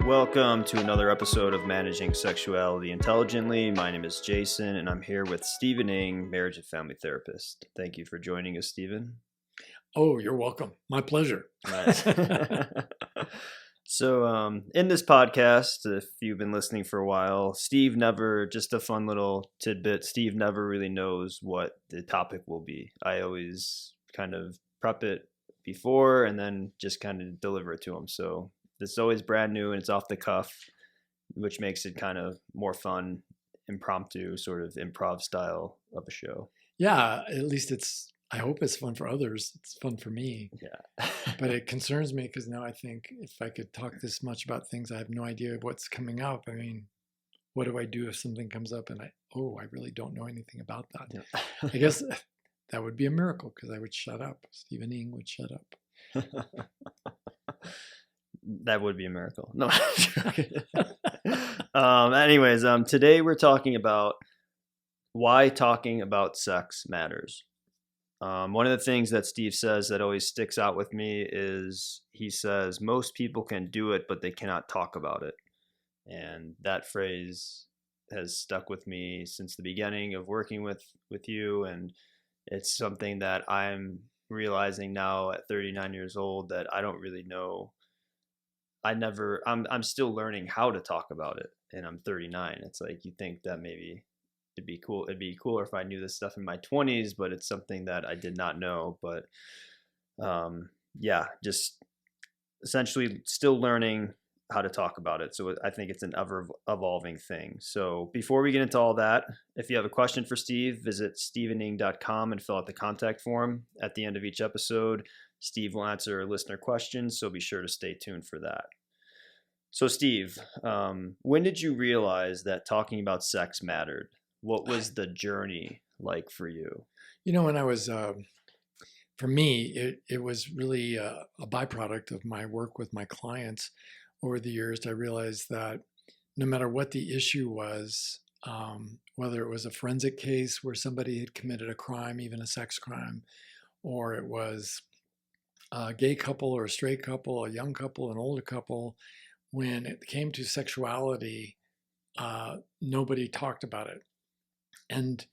Welcome to another episode of Managing Sexuality Intelligently. My name is Jason, and I'm here with Stephen Ng, marriage and family therapist. Thank you for joining us, Stephen. Oh, you're welcome. My pleasure. Nice. So, in this podcast, if you've been listening for a while, just a fun little tidbit, Steve never really knows what the topic will be. I always kind of prep it before and then just kind of deliver it to him. So it's always brand new and it's off the cuff, which makes it kind of more fun, impromptu, sort of improv style of a show. Yeah, at least I hope it's fun for others. It's fun for me. Yeah. But it concerns me because now I think if I could talk this much about things, I have no idea what's coming up. I mean, what do I do if something comes up and I really don't know anything about that? Yeah. I guess that would be a miracle because I would shut up. Stephen Ng would shut up. That would be a miracle. No. Anyways, today we're talking about why talking about sex matters. One of the things that Steve says that always sticks out with me is he says most people can do it, but they cannot talk about it. And that phrase has stuck with me since the beginning of working with you. And it's something that I'm realizing now at 39 years old that I don't really know. I'm still learning how to talk about it, and I'm 39. It's like you think that maybe it'd be cooler if I knew this stuff in my 20s, but it's something that I did not know. But just essentially still learning how to talk about it. So I think it's an ever evolving thing. So before we get into all that, if you have a question for Steve, visit stephening.com and fill out the contact form. At the end of each episode, Steve will answer listener questions, so be sure to stay tuned for that. So Steve, when did you realize that talking about sex mattered? What was the journey like for you? You know, when I was, for me, it was really a byproduct of my work with my clients over the years. I realized that no matter what the issue was, whether it was a forensic case where somebody had committed a crime, even a sex crime, or it was a gay couple or a straight couple, a young couple, an older couple, when it came to sexuality, nobody talked about it. And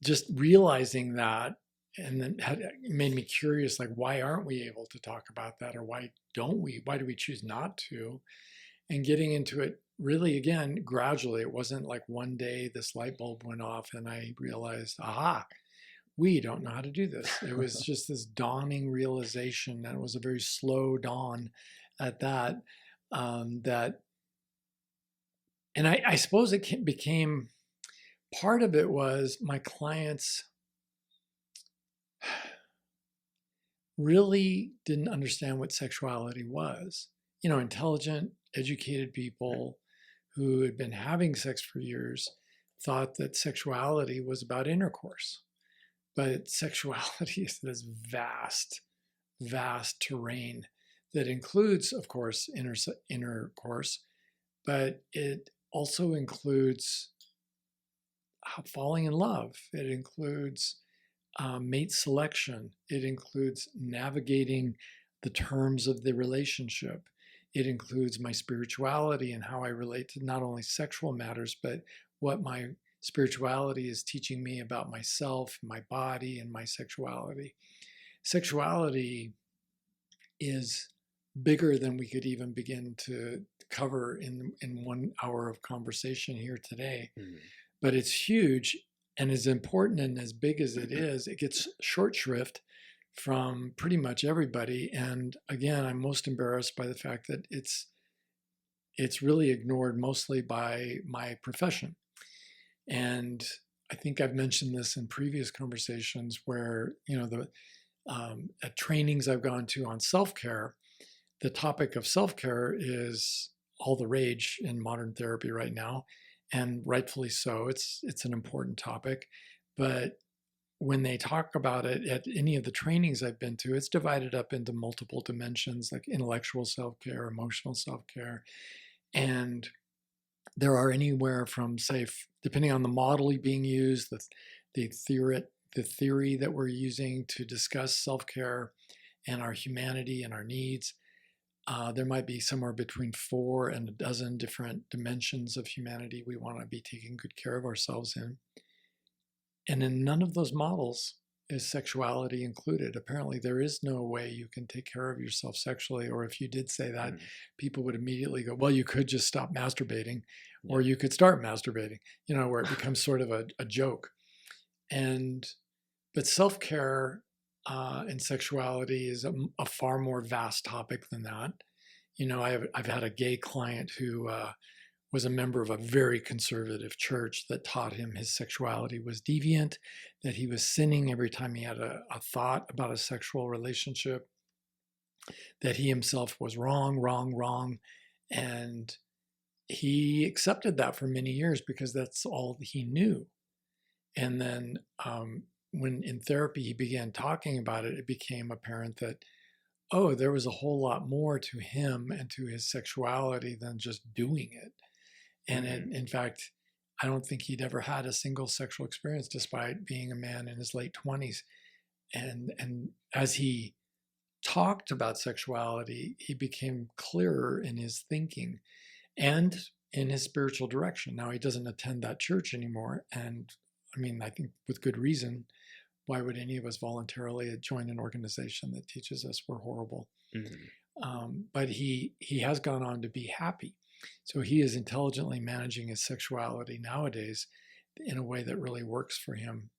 just realizing that, and then it made me curious, like, why aren't we able to talk about that? Or why don't we? Why do we choose not to? And getting into it really, again, gradually. It wasn't like one day this light bulb went off and I realized, aha, we don't know how to do this. It was just this dawning realization, and it was a very slow dawn at that, and I suppose it became, part of it was my clients really didn't understand what sexuality was. You know, intelligent, educated people who had been having sex for years thought that sexuality was about intercourse. But sexuality is this vast, vast terrain that includes, of course, intercourse, but it also includes falling in love. It includes mate selection. It includes navigating the terms of the relationship. It includes my spirituality and how I relate to not only sexual matters, but what my spirituality is teaching me about myself, my body, and my sexuality. Sexuality is bigger than we could even begin to cover in 1 hour of conversation here today. Mm-hmm. But it's huge, and as important and as big as it is, it gets short shrift from pretty much everybody. And again, I'm most embarrassed by the fact that it's really ignored mostly by my profession. And I think I've mentioned this in previous conversations where, you know, at trainings I've gone to on self-care, the topic of self-care is all the rage in modern therapy right now, and rightfully so. It's an important topic, but when they talk about it at any of the trainings I've been to, it's divided up into multiple dimensions, like intellectual self-care, emotional self-care, and there are anywhere from, say, depending on the model being used, the theory that we're using to discuss self-care and our humanity and our needs, There might be somewhere between 4 and a dozen different dimensions of humanity we want to be taking good care of ourselves in. And in none of those models is sexuality included. Apparently, there is no way you can take care of yourself sexually. Or if you did say that, people would immediately go, well, you could just stop masturbating, or you could start masturbating, where it becomes sort of a joke. But self-care and sexuality is a far more vast topic than that. I've had a gay client who was a member of a very conservative church that taught him his sexuality was deviant, that he was sinning every time he had a thought about a sexual relationship, that he himself was wrong. And he accepted that for many years because that's all he knew. And then when in therapy he began talking about it, it became apparent that, oh, there was a whole lot more to him and to his sexuality than just doing it. And in fact, I don't think he'd ever had a single sexual experience despite being a man in his late 20s. And as he talked about sexuality, he became clearer in his thinking and in his spiritual direction. Now, he doesn't attend that church anymore. And I mean, I think with good reason. Why would any of us voluntarily join an organization that teaches us we're horrible? But he has gone on to be happy. So he is intelligently managing his sexuality nowadays in a way that really works for him.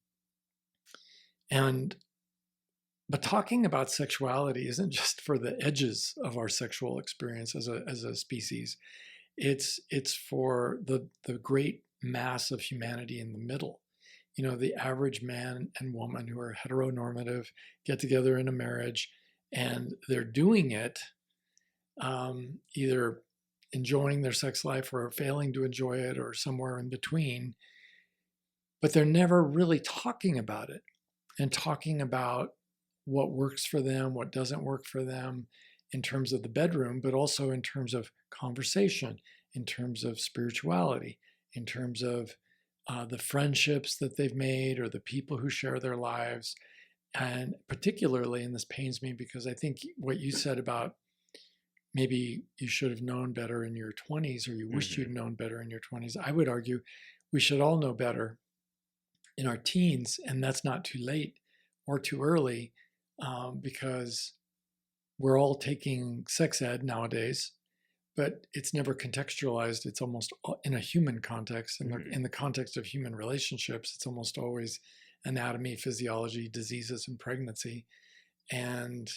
But talking about sexuality isn't just for the edges of our sexual experience as a species. It's for the great mass of humanity in the middle. The average man and woman who are heteronormative get together in a marriage, and they're doing it either enjoying their sex life or failing to enjoy it or somewhere in between, but they're never really talking about it and talking about what works for them, what doesn't work for them in terms of the bedroom, but also in terms of conversation, in terms of spirituality, in terms of the friendships that they've made or the people who share their lives. And particularly, and this pains me because I think what you said about maybe you should have known better in your 20s or you wished you'd known better in your 20s, I would argue we should all know better in our teens, and that's not too late or too early because we're all taking sex ed nowadays, but it's never contextualized. It's almost in a human context. In the context of human relationships, it's almost always anatomy, physiology, diseases, and pregnancy. And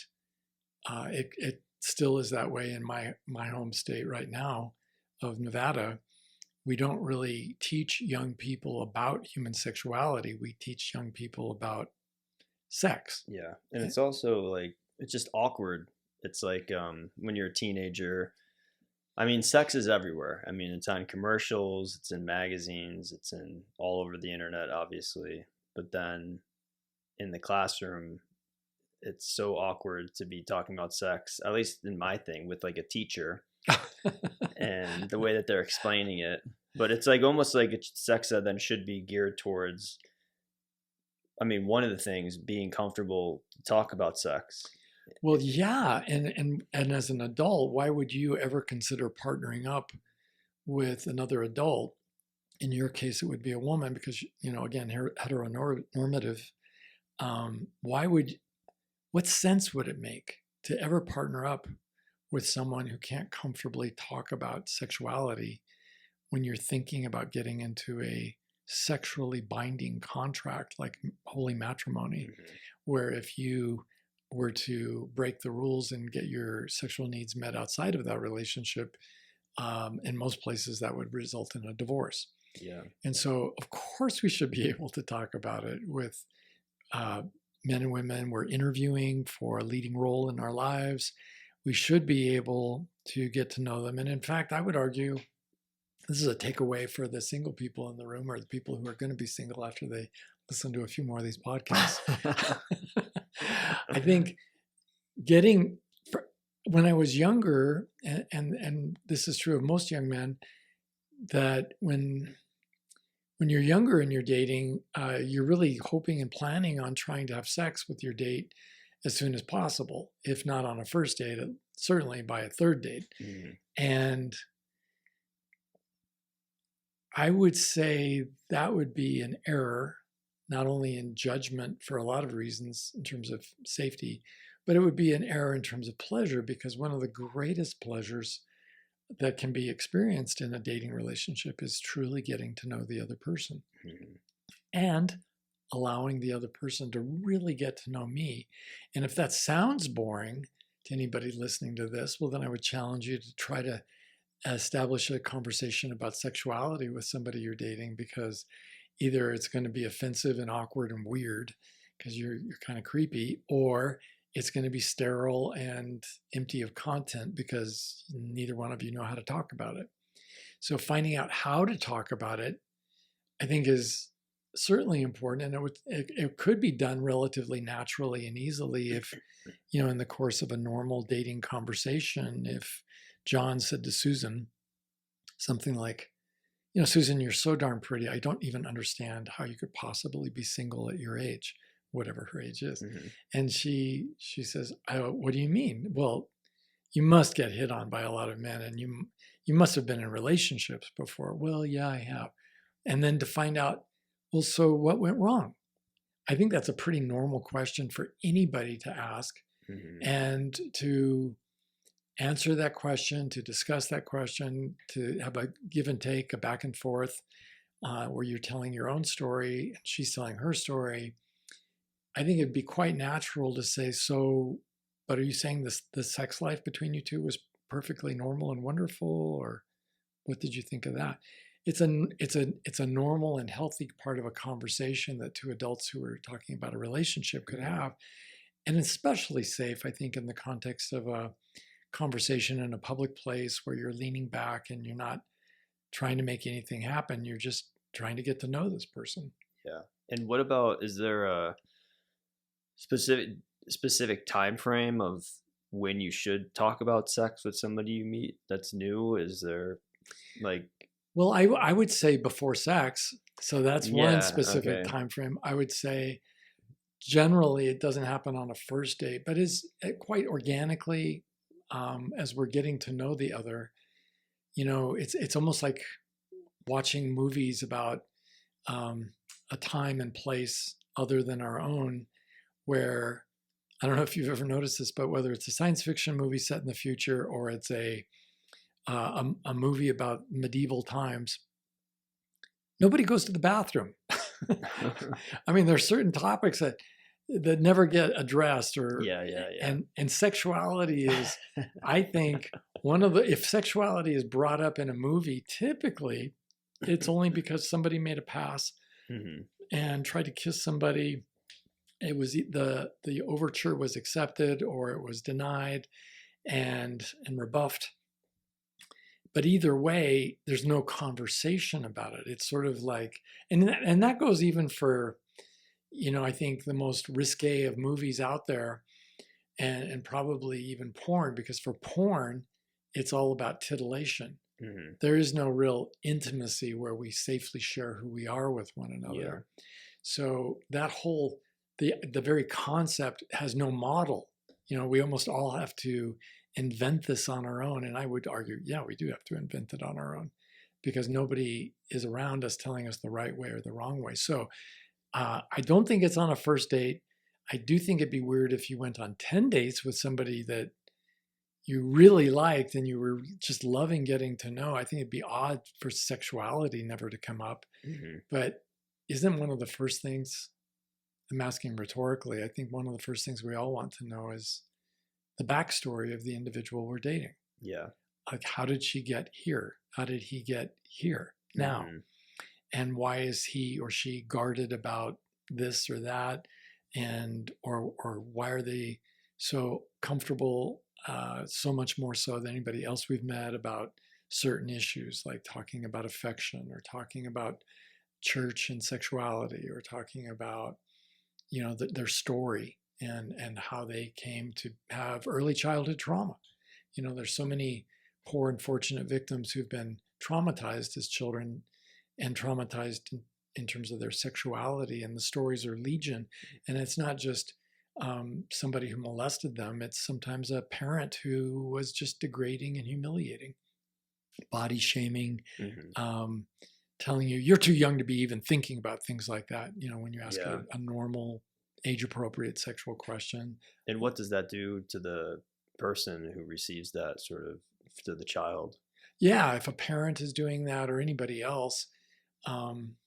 it still is that way in my home state right now of Nevada. We don't really teach young people about human sexuality. We teach young people about sex. Yeah. And it's also like, it's just awkward. It's like when you're a teenager, I mean, sex is everywhere. I mean, it's on commercials, it's in magazines, it's in all over the internet, obviously. But then in the classroom, it's so awkward to be talking about sex, at least in my thing, with like a teacher and the way that they're explaining it. But it's like almost like sex ed then should be geared towards, I mean, one of the things being comfortable to talk about sex. Well, yeah, and as an adult, why would you ever consider partnering up with another adult? In your case, it would be a woman because, again, heteronormative. What sense would it make to ever partner up with someone who can't comfortably talk about sexuality when you're thinking about getting into a sexually binding contract like holy matrimony, where if you were to break the rules and get your sexual needs met outside of that relationship, in most places that would result in a divorce. Yeah. And so, of course, we should be able to talk about it with men and women we're interviewing for a leading role in our lives. We should be able to get to know them. And in fact, I would argue this is a takeaway for the single people in the room or the people who are going to be single after they listen to a few more of these podcasts. I think when I was younger, and this is true of most young men, that when you're younger and you're dating, you're really hoping and planning on trying to have sex with your date as soon as possible, if not on a first date, certainly by a third date. Mhm. And I would say that would be an error, not only in judgment for a lot of reasons in terms of safety, but it would be an error in terms of pleasure, because one of the greatest pleasures that can be experienced in a dating relationship is truly getting to know the other person Mhm. and allowing the other person to really get to know me. And if that sounds boring to anybody listening to this, well, then I would challenge you to try to establish a conversation about sexuality with somebody you're dating, because either it's going to be offensive and awkward and weird because you're kind of creepy, or it's going to be sterile and empty of content because neither one of you know how to talk about it. So finding out how to talk about it, I think, is certainly important, and it could be done relatively naturally and easily if, in the course of a normal dating conversation, if John said to Susan something like, Susan, you're so darn pretty. I don't even understand how you could possibly be single at your age, whatever her age is. Mhm. And she says, what do you mean? Well, you must get hit on by a lot of men, and you must have been in relationships before. Well, yeah, I have. And then to find out, well, so what went wrong? I think that's a pretty normal question for anybody to ask, Mhm. and to answer that question, to discuss that question, to have a give and take, a back and forth, where you're telling your own story and she's telling her story. I think it'd be quite natural to say, so, but are you saying the sex life between you two was perfectly normal and wonderful, or what did you think of that? It's a normal and healthy part of a conversation that two adults who are talking about a relationship could have, and especially safe, I think, in the context of a conversation in a public place where you're leaning back and you're not trying to make anything happen. You're just trying to get to know this person. Yeah. And what about, is there a specific specific time frame of when you should talk about sex with somebody you meet that's new? Is there like, Well, I would say before sex. So that's one yeah, specific okay. time frame. I would say generally it doesn't happen on a first date, but is quite organically, as we're getting to know the other. It's almost like watching movies about a time and place other than our own, where I don't know if you've ever noticed this, but whether it's a science fiction movie set in the future or it's a movie about medieval times, nobody goes to the bathroom. I mean, there's certain topics that never get addressed, or Yeah, yeah, yeah. and sexuality is, I think, one of the, if sexuality is brought up in a movie, typically it's only because somebody made a pass Mhm. and tried to kiss somebody. It was the overture was accepted or it was denied and rebuffed. But either way, there's no conversation about it. It's sort of like, and that goes even for, I think the most risque of movies out there, and probably even porn, because for porn, it's all about titillation. Mhm. There is no real intimacy where we safely share who we are with one Yeah. another. So that whole, the very concept has no model. We almost all have to invent this on our own. And I would argue, yeah, we do have to invent it on our own, because nobody is around us telling us the right way or the wrong way. So I don't think it's on a first date. I do think it'd be weird if you went on 10 dates with somebody that you really liked and you were just loving getting to know. I think it'd be odd for sexuality never to come up. Mhm. But isn't one of the first things, I'm asking rhetorically, I think one of the first things we all want to know is the backstory of the individual we're dating. Yeah. Like, how did she get here? How did he get here now? Mhm. And why is he or she guarded about this or that? And or why are they so comfortable, so much more so than anybody else we've met, about certain issues, like talking about affection or talking about church and sexuality, or talking about their story and how they came to have early childhood trauma. There's so many poor unfortunate victims who've been traumatized as children, and traumatized in terms of their sexuality, and the stories are legion. And it's not just somebody who molested them. It's sometimes a parent who was just degrading and humiliating, body shaming, Hmm. telling you you're too young to be even thinking about things like that. When you ask Yeah. a normal, age appropriate sexual question. And what does that do to the person who receives that sort of, to the child? Yeah, if a parent is doing that or anybody else, um,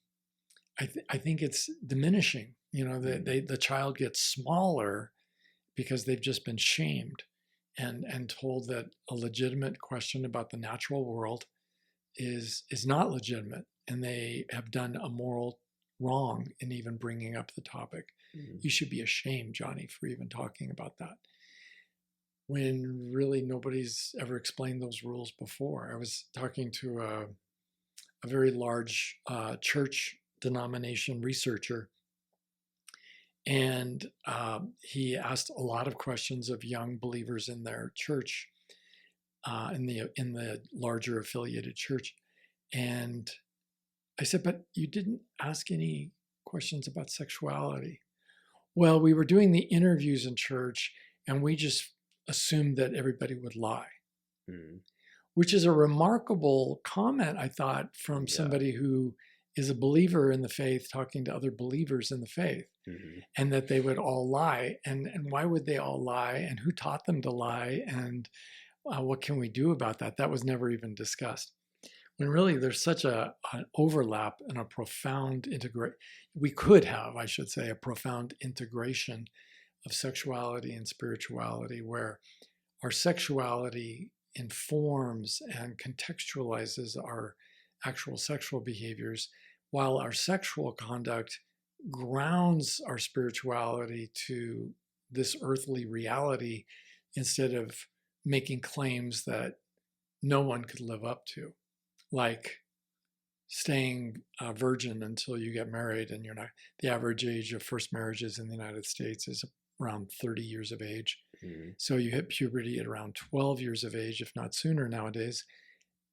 I think it's diminishing. Mm. The child gets smaller because they've just been shamed and told that a legitimate question about the natural world is not legitimate, and they have done a moral wrong in even bringing up the topic. Mm. You should be ashamed, Johnny, for even talking about that. When really nobody's ever explained those rules before. I was talking to a very large church denomination researcher, and he asked a lot of questions of young believers in their church, in the larger affiliated church. And I said, but you didn't ask any questions about sexuality. Well, we were doing the interviews in church, and we just assumed that everybody would lie, Mm. which is a remarkable comment, I thought, from Yeah. somebody who is a believer in the faith talking to other believers in the faith, Hmm. and that they would all lie. And why would they all lie? And who taught them to lie? And what can we do about that? That was never even discussed. When really there's such an overlap and a profound integration. We could have, I should say, a profound integration of sexuality and spirituality, where our sexuality informs and contextualizes our actual sexual behaviors, while our sexual conduct grounds our spirituality to this earthly reality instead of making claims that no one could live up to, like staying a virgin until you get married. And you're not, the average age of first marriages in the United States is around 30 years of age. Mm. So you hit puberty at around 12 years of age, if not sooner nowadays.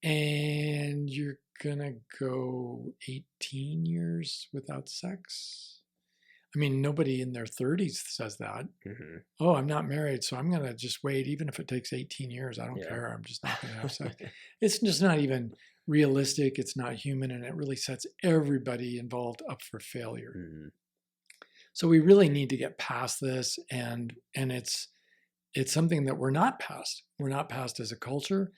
And you're going to go 18 years without sex. I mean, nobody in their 30s says that. Hmm. Oh, I'm not married, so I'm going to just wait. Even if it takes 18 years, I don't Yeah. care. I'm just not going to have sex. It's just not even realistic. It's not human. And it really sets everybody involved up for failure. Hmm. So we really need to get past this. And it's something that we're not past. We're not past as a culture.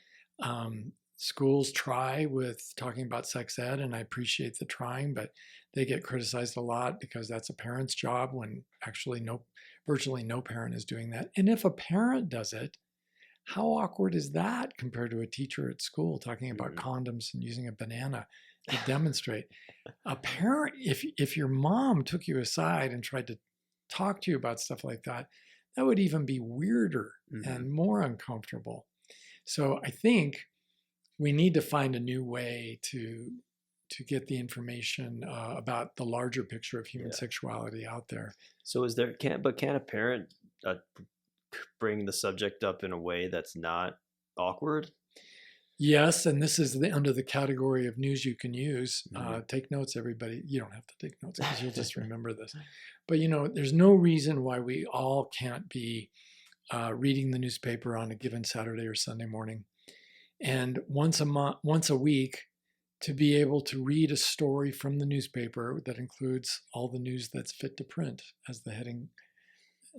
Schools try with talking about sex ed, and I appreciate the trying, but they get criticized a lot because that's a parent's job, when actually virtually no parent is doing that. And if a parent does it, how awkward is that compared to a teacher at school talking about Hmm. condoms and using a banana to demonstrate? A parent, if your mom took you aside and tried to talk to you about stuff like that, that would even be weirder Hmm. and more uncomfortable. So I think we need to find a new way to get the information about the larger picture of human Yeah. sexuality out there. So can a parent bring the subject up in a way that's not awkward? Yes, and this is under the category of news you can use. Hmm. Take notes, everybody. You don't have to take notes because you'll just remember this. But there's no reason why we all can't be reading the newspaper on a given Saturday or Sunday morning, and once a week, to be able to read a story from the newspaper that includes all the news that's fit to print, as the heading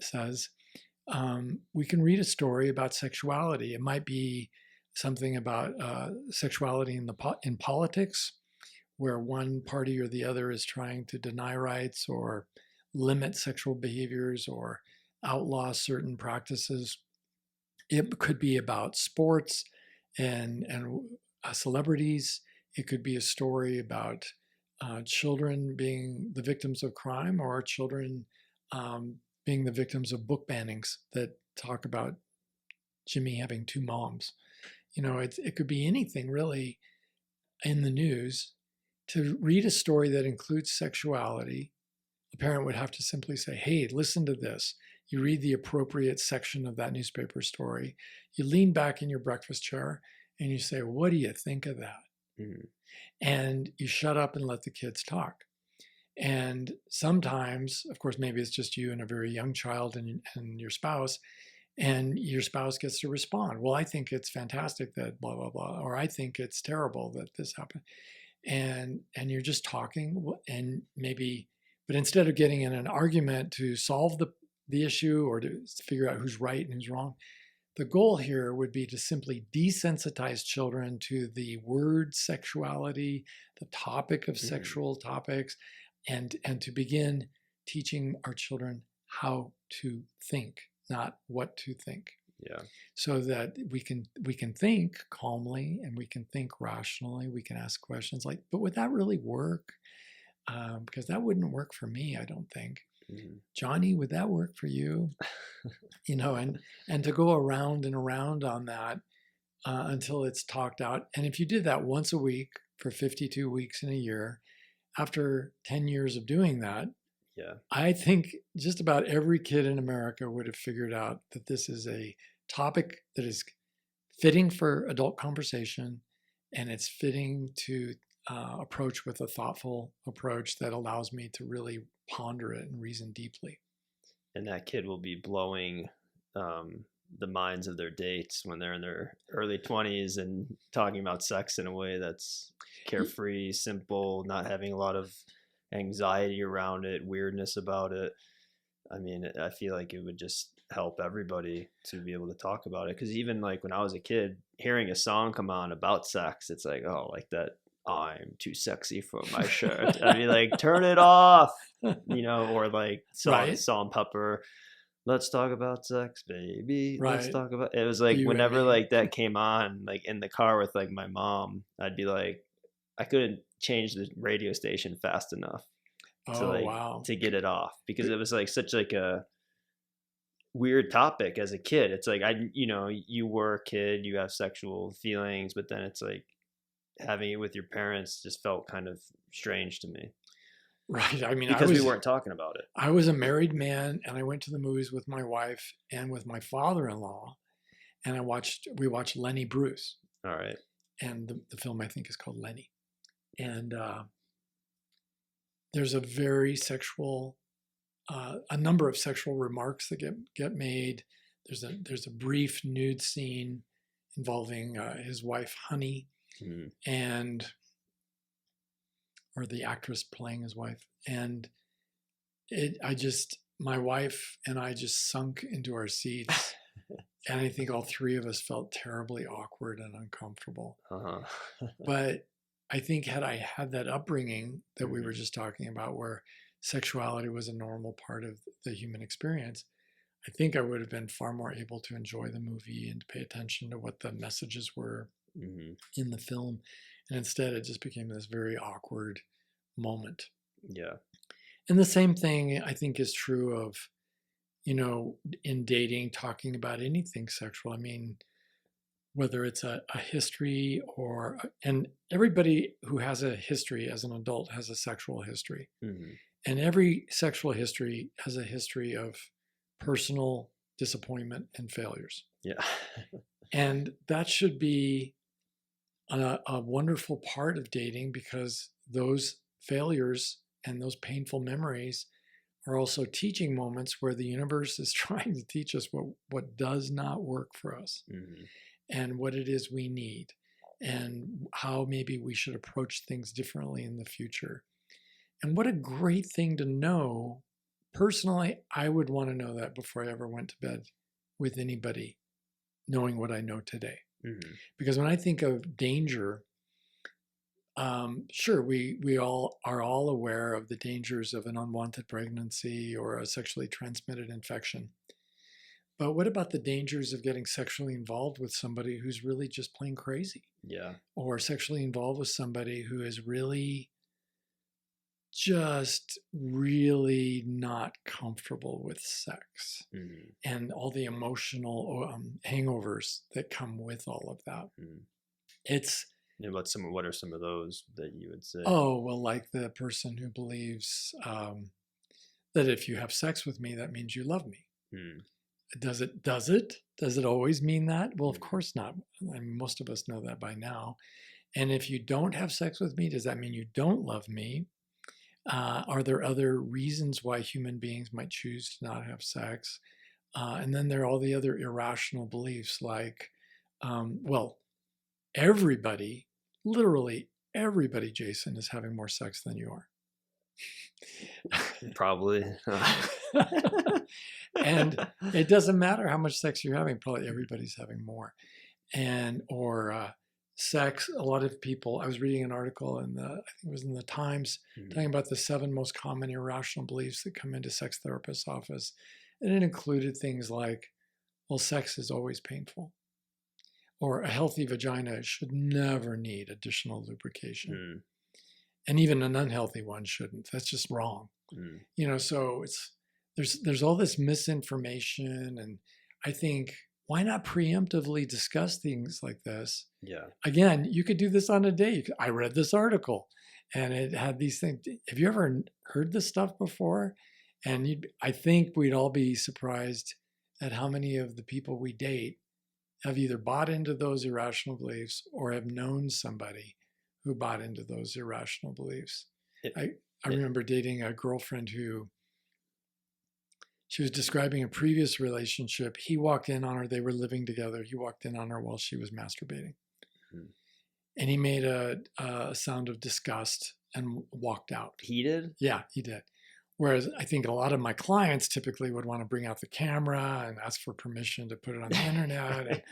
says. We can read a story about sexuality. It might be something about sexuality in politics, where one party or the other is trying to deny rights or limit sexual behaviors or outlaw certain practices. It could be about sports and celebrities. It could be a story about children being the victims of crime, or children being the victims of book bannings that talk about Jimmy having two moms. It could be anything really in the news. To read a story that includes sexuality, a parent would have to simply say, hey, listen to this. You read the appropriate section of that newspaper story. You lean back in your breakfast chair and you say, what do you think of that? Hmm. And you shut up and let the kids talk. And sometimes, of course, maybe it's just you and a very young child and your spouse, and your spouse gets to respond. Well, I think it's fantastic that blah, blah, blah, or I think it's terrible that this happened. And you're just talking, and maybe, but instead of getting in an argument to solve the issue or to figure out who's right and who's wrong, the goal here would be to simply desensitize children to the word sexuality, the topic of sexual topics, and to begin teaching our children how to think, not what to think. Yeah. So that we can think calmly and we can think rationally. We can ask questions like, but would that really work? Because that wouldn't work for me, I don't think. Johnny, would that work for you? And to go around and around on that until it's talked out. And if you did that once a week for 52 weeks in a year, after 10 years of doing that, I think just about every kid in America would have figured out that this is a topic that is fitting for adult conversation, and it's fitting to approach with a thoughtful approach that allows me to really ponder it and reason deeply. And that kid will be blowing the minds of their dates when they're in their early 20s and talking about sex in a way that's carefree, simple, not having a lot of anxiety around it, weirdness about it. I mean, I feel like it would just help everybody to be able to talk about it. Because even like when I was a kid, hearing a song come on about sex, it's like, oh, like that, I'm too sexy for my shirt. I mean, like, turn it off, or like Salt and Pepper, let's talk about sex, baby. Right. Let's talk about it. Was like whenever like that came on, like in the car with like my mom, I'd be like, I couldn't change the radio station fast enough to get it off, because it was like such like a weird topic as a kid. It's like, you were a kid, you have sexual feelings, but then it's like having it with your parents just felt kind of strange to me. Right. I mean, because we weren't talking about it. I was a married man, and I went to the movies with my wife and with my father-in-law, and we watched Lenny Bruce. All right. And the film, I think, is called Lenny. And there's a very sexual, a number of sexual remarks that get made. There's a brief nude scene involving his wife, Honey, or the actress playing his wife. And my wife and I just sunk into our seats. And I think all three of us felt terribly awkward and uncomfortable. But I think had I had that upbringing that we were just talking about, where sexuality was a normal part of the human experience, I think I would have been far more able to enjoy the movie and to pay attention to what the messages were in the film. And instead, it just became this very awkward moment. Yeah. And the same thing, I think, is true of, in dating, talking about anything sexual. I mean, whether it's a history and everybody who has a history as an adult has a sexual history. And every sexual history has a history of personal disappointment and failures. Yeah. And that should be a wonderful part of dating, because those failures and those painful memories are also teaching moments where the universe is trying to teach us what does not work for us. And what it is we need, and how maybe we should approach things differently in the future. And what a great thing to know. Personally, I would want to know that before I ever went to bed with anybody, knowing what I know today. Because when I think of danger, sure, we all are all aware of the dangers of an unwanted pregnancy or a sexually transmitted infection. But what about the dangers of getting sexually involved with somebody who's really just plain crazy? Yeah. Or sexually involved with somebody who is really just really not comfortable with sex and all the emotional hangovers that come with all of that. It's what are some of those that you would say? Oh, well, like the person who believes that if you have sex with me, that means you love me. Does it always mean that? Well, of course not. I mean, most of us know that by now. And if you don't have sex with me, does that mean you don't love me? Are there other reasons why human beings might choose to not have sex? And then there are all the other irrational beliefs like, well, everybody, literally everybody, Jason, is having more sex than you are. Probably. And it doesn't matter how much sex you're having, probably everybody's having more. Or sex, a lot of people, I was reading an article in I think it was in the Times, talking about the 7 most common irrational beliefs that come into sex therapists' office. And it included things like, well, sex is always painful. Or a healthy vagina should never need additional lubrication. And even an unhealthy one shouldn't. That's just wrong. So there's all this misinformation, and I think, why not preemptively discuss things like this? Yeah. Again, you could do this on a date. I read this article and it had these things. Have you ever heard this stuff before? And I think we'd all be surprised at how many of the people we date have either bought into those irrational beliefs or have known somebody who bought into those irrational beliefs. I remember dating a girlfriend who, she was describing a previous relationship. He walked in on her. They were living together. He walked in on her while she was masturbating. And he made a sound of disgust and walked out. He did? Yeah, he did. Whereas I think a lot of my clients typically would want to bring out the camera and ask for permission to put it on the internet.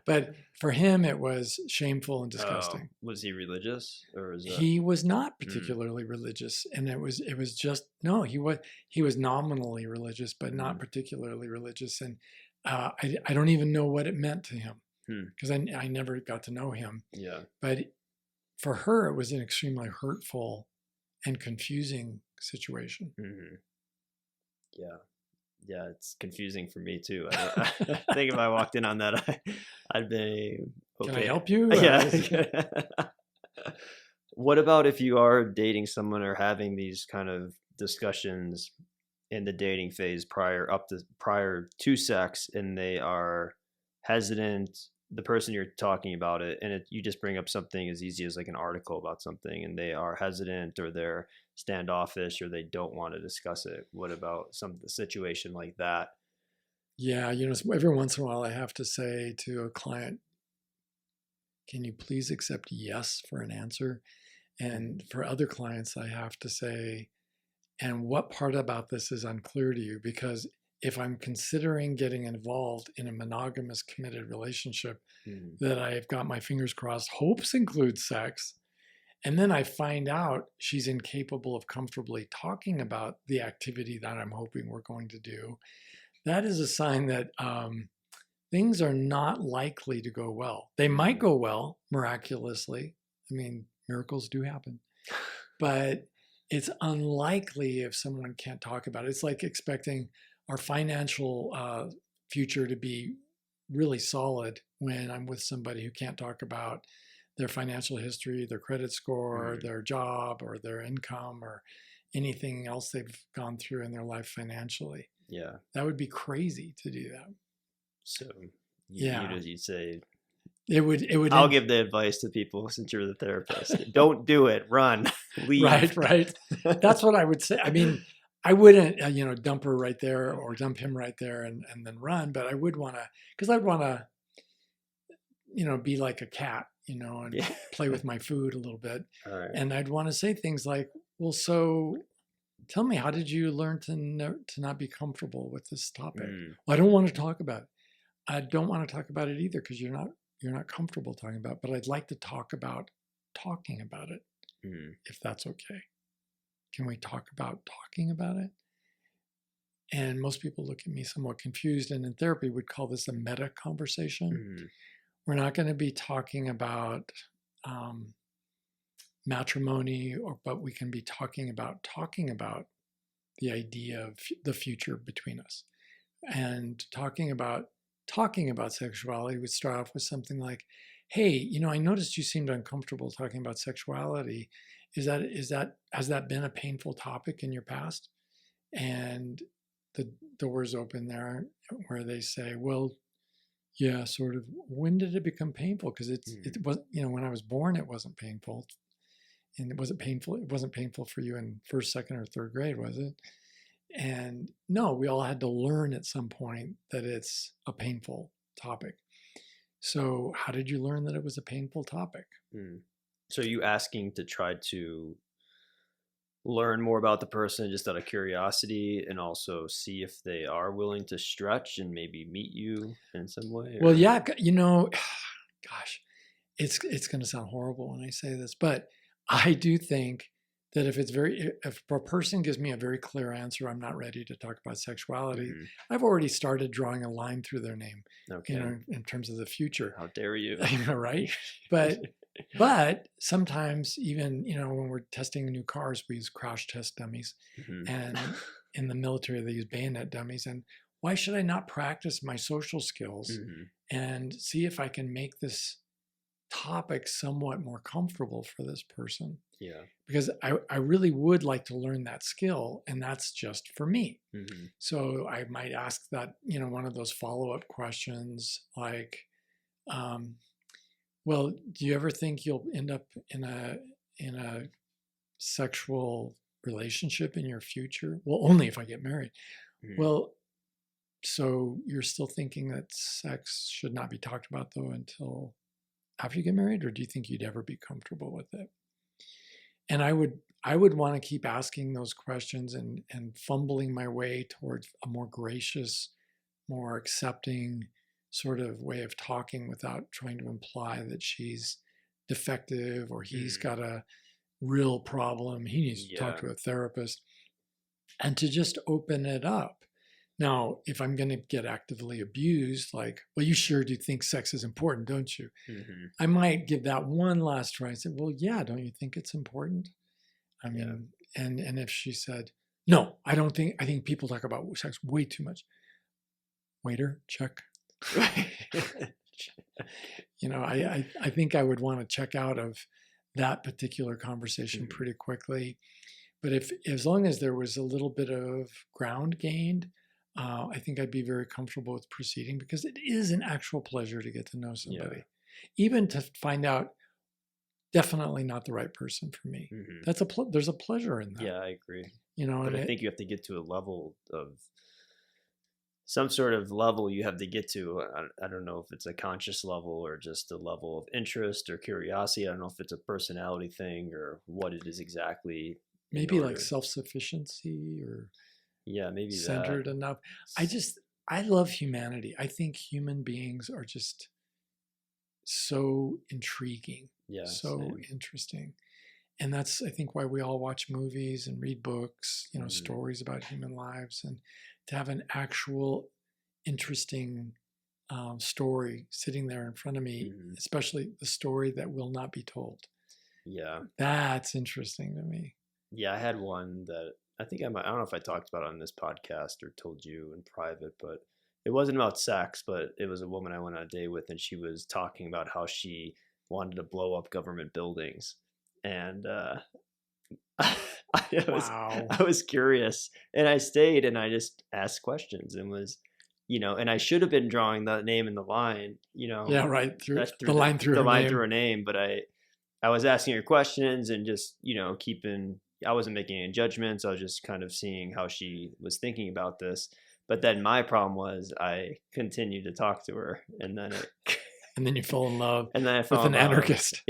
But for him, it was shameful and disgusting. Was he religious, or was he was not particularly religious, and it was just no. He was nominally religious, but not particularly religious. And I don't even know what it meant to him because I never got to know him. Yeah. But for her, it was an extremely hurtful and confusing situation. Yeah, it's confusing for me too. I think if I walked in on that, I'd be okay. Can I help you? Yeah. What about if you are dating someone or having these kind of discussions in the dating phase prior to sex, and they are hesitant, the person you're talking about it, and you just bring up something as easy as like an article about something, and they are hesitant or they're standoffish or they don't want to discuss it? What about the situation like that? Yeah, every once in a while I have to say to a client, can you please accept yes for an answer? And for other clients, I have to say, and what part about this is unclear to you? Because if I'm considering getting involved in a monogamous committed relationship that I've got my fingers crossed, hopes include sex, and then I find out she's incapable of comfortably talking about the activity that I'm hoping we're going to do, that is a sign that things are not likely to go well. They might go well miraculously. I mean, miracles do happen. But it's unlikely if someone can't talk about it. It's like expecting our financial future to be really solid when I'm with somebody who can't talk about their financial history, their credit score, their job, or their income, or anything else they've gone through in their life financially. Yeah. That would be crazy to do that. So you'd say, it would. I'll give the advice to people since you're the therapist. Don't do it. Run. Leave. Right. That's what I would say. I mean, I wouldn't, dump her right there or dump him right there and then run. But I would want to, because I'd want to, be like a cat, and play with my food a little bit. Right. And I'd want to say things like, well, so tell me, how did you learn to not be comfortable with this topic? Well, I don't want to talk about it. I don't want to talk about it either because you're not comfortable talking about it, but I'd like to talk about talking about it, if that's okay. Can we talk about talking about it? And most people look at me somewhat confused, and in therapy, we'd call this a meta conversation. We're not going to be talking about matrimony, but we can be talking about the idea of the future between us. And talking about sexuality would start off with something like, hey, I noticed you seemed uncomfortable talking about sexuality. Has that been a painful topic in your past? And the doors open there where they say, well, yeah, sort of. When did it become painful? Because it was, when I was born, it wasn't painful. And was it painful? It wasn't painful for you in first, second, or third grade, was it? And no, we all had to learn at some point that it's a painful topic. So how did you learn that it was a painful topic? So you asking to try to learn more about the person just out of curiosity, and also see if they are willing to stretch and maybe meet you in some way? Well, yeah, you know, gosh, it's going to sound horrible when I say this, but I do think that if a person gives me a very clear answer, I'm not ready to talk about sexuality. I've already started drawing a line through their name, in terms of the future. How dare you? Right? But sometimes even, when we're testing new cars, we use crash test dummies, and in the military, they use bayonet dummies. And why should I not practice my social skills and see if I can make this topic somewhat more comfortable for this person? Yeah. Because I really would like to learn that skill, and that's just for me. So I might ask that, one of those follow-up questions like, well, do you ever think you'll end up in a sexual relationship in your future? Well, only if I get married. Well, so you're still thinking that sex should not be talked about though until after you get married, or do you think you'd ever be comfortable with it? And I would want to keep asking those questions and fumbling my way towards a more gracious, more accepting sort of way of talking without trying to imply that she's defective or he's got a real problem. He needs to talk to a therapist, and to just open it up. Now, if I'm going to get actively abused, like, well, you sure do think sex is important, don't you? I might give that one last try and say, well, yeah, don't you think it's important? I mean, and if she said, no, I think people talk about sex way too much. Waiter, check. I think I would want to check out of that particular conversation pretty quickly. But as long as there was a little bit of ground gained, I think I'd be very comfortable with proceeding, because it is an actual pleasure to get to know somebody, even to find out definitely not the right person for me. There's a pleasure in that. Yeah, I agree. But I think you have to get to a level of some sort of level you have to get to. I don't know if it's a conscious level or just a level of interest or curiosity. I don't know if it's a personality thing or what it is exactly. Maybe like self-sufficiency, or maybe centered that. enough. I love humanity. I think human beings are just so intriguing, interesting. And that's, I think, why we all watch movies and read books, stories about human lives, and to have an actual interesting story sitting there in front of me, especially the story that will not be told. Yeah. That's interesting to me. Yeah, I had one that I think I don't know if I talked about it on this podcast or told you in private, but it wasn't about sex, but it was a woman I went on a date with, and she was talking about how she wanted to blow up government buildings. And I was curious, and I stayed and I just asked questions and was, and I should have been drawing the name in the line, Yeah, right. Through the line through her name, but I was asking her questions and just, I wasn't making any judgments. I was just kind of seeing how she was thinking about this. But then my problem was I continued to talk to her, and then and then you fell in love and then I fell with in an love. Anarchist.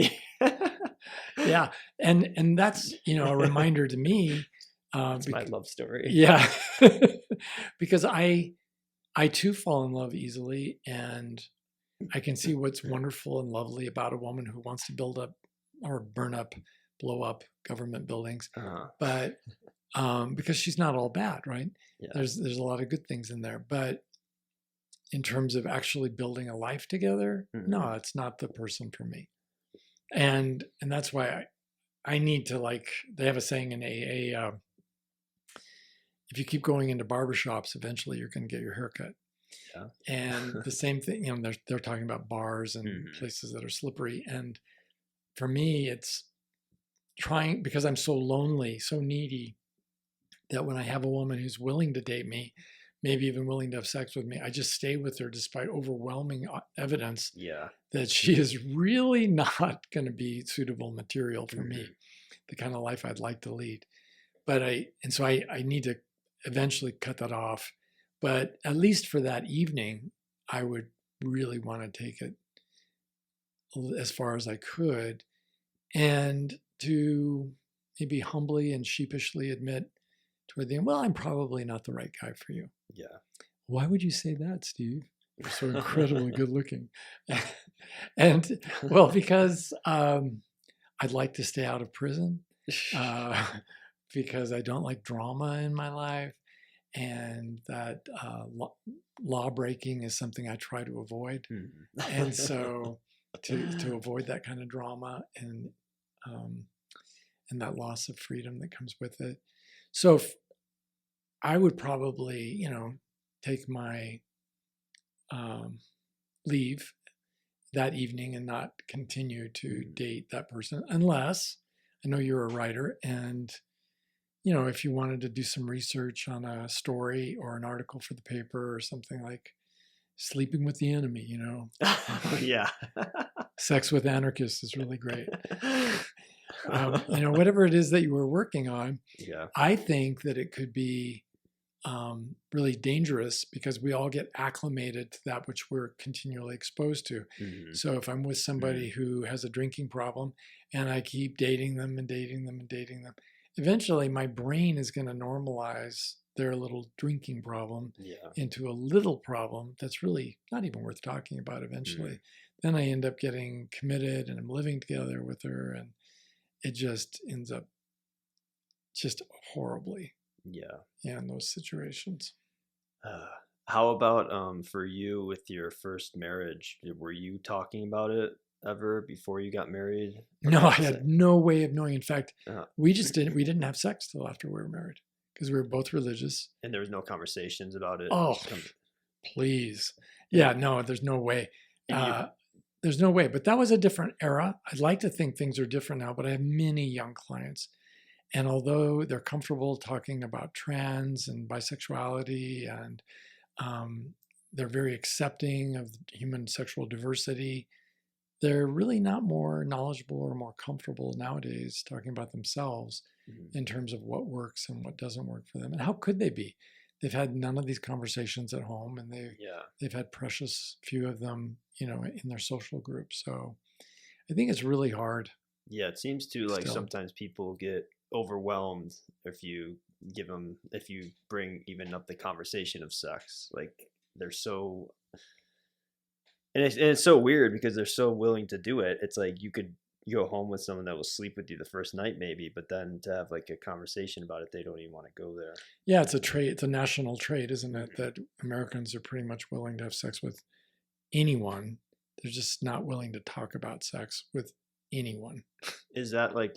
Yeah. And that's, a reminder to me. It's my love story. Yeah. Because I too fall in love easily, and I can see what's wonderful and lovely about a woman who wants to build up or blow up government buildings. But because she's not all bad, right? Yeah. There's a lot of good things in there. But in terms of actually building a life together, no, it's not the person for me. And that's why I need to, like, they have a saying in AA, if you keep going into barbershops, eventually you're going to get your hair cut. Yeah. And the same thing, they're talking about bars and places that are slippery. And for me, it's trying, because I'm so lonely, so needy, that when I have a woman who's willing to date me, maybe even willing to have sex with me, I just stay with her despite overwhelming evidence that she is really not going to be suitable material for me. the kind of life I'd like to lead. So I need to eventually cut that off. But at least for that evening, I would really want to take it as far as I could, and to maybe humbly and sheepishly admit toward the end, well, I'm probably not the right guy for you. Yeah. Why would you say that, Steve? You're so incredibly good looking. And well, because I'd like to stay out of prison, because I don't like drama in my life, and that law breaking is something I try to avoid. And so to avoid that kind of drama and that loss of freedom that comes with it. So I would probably, take my leave that evening and not continue to date that person, unless I know you're a writer, and if you wanted to do some research on a story or an article for the paper or something like Sleeping with the Enemy, Yeah. Sex with Anarchists is really great. Whatever it is that you were working on, Yeah. I think that it could be really dangerous because we all get acclimated to that which we're continually exposed to. So if I'm with somebody who has a drinking problem and I keep dating them and dating them and dating them, eventually my brain is going to normalize their little drinking problem into a little problem that's really not even worth talking about eventually. Then I end up getting committed and I'm living together with her, and it just ends up just horribly. In those situations. How about for you with your first marriage? Were you talking about it ever before you got married? No, I had no way of knowing. In fact, we didn't have sex till after we were married because we were both religious. And there was no conversations about it? Oh, please. Yeah, no, there's no way. There's no way. But that was a different era. I'd like to think things are different now, but I have many young clients. And although they're comfortable talking about trans and bisexuality, and they're very accepting of human sexual diversity, they're really not more knowledgeable or more comfortable nowadays talking about themselves in terms of what works and what doesn't work for them. And how could they be? They've had none of these conversations at home, and they've had precious few of them, in their social groups. So I think it's really hard. Yeah, it seems to sometimes people get overwhelmed if you bring even up the conversation of sex. Like they're so, and it's so weird because they're so willing to do it. It's like you could go home with someone that will sleep with you the first night maybe, but then to have like a conversation about it, they don't even want to go there. Yeah, it's a trait. It's a national trait, isn't it? That Americans are pretty much willing to have sex with anyone. They're just not willing to talk about sex with anyone. Is that like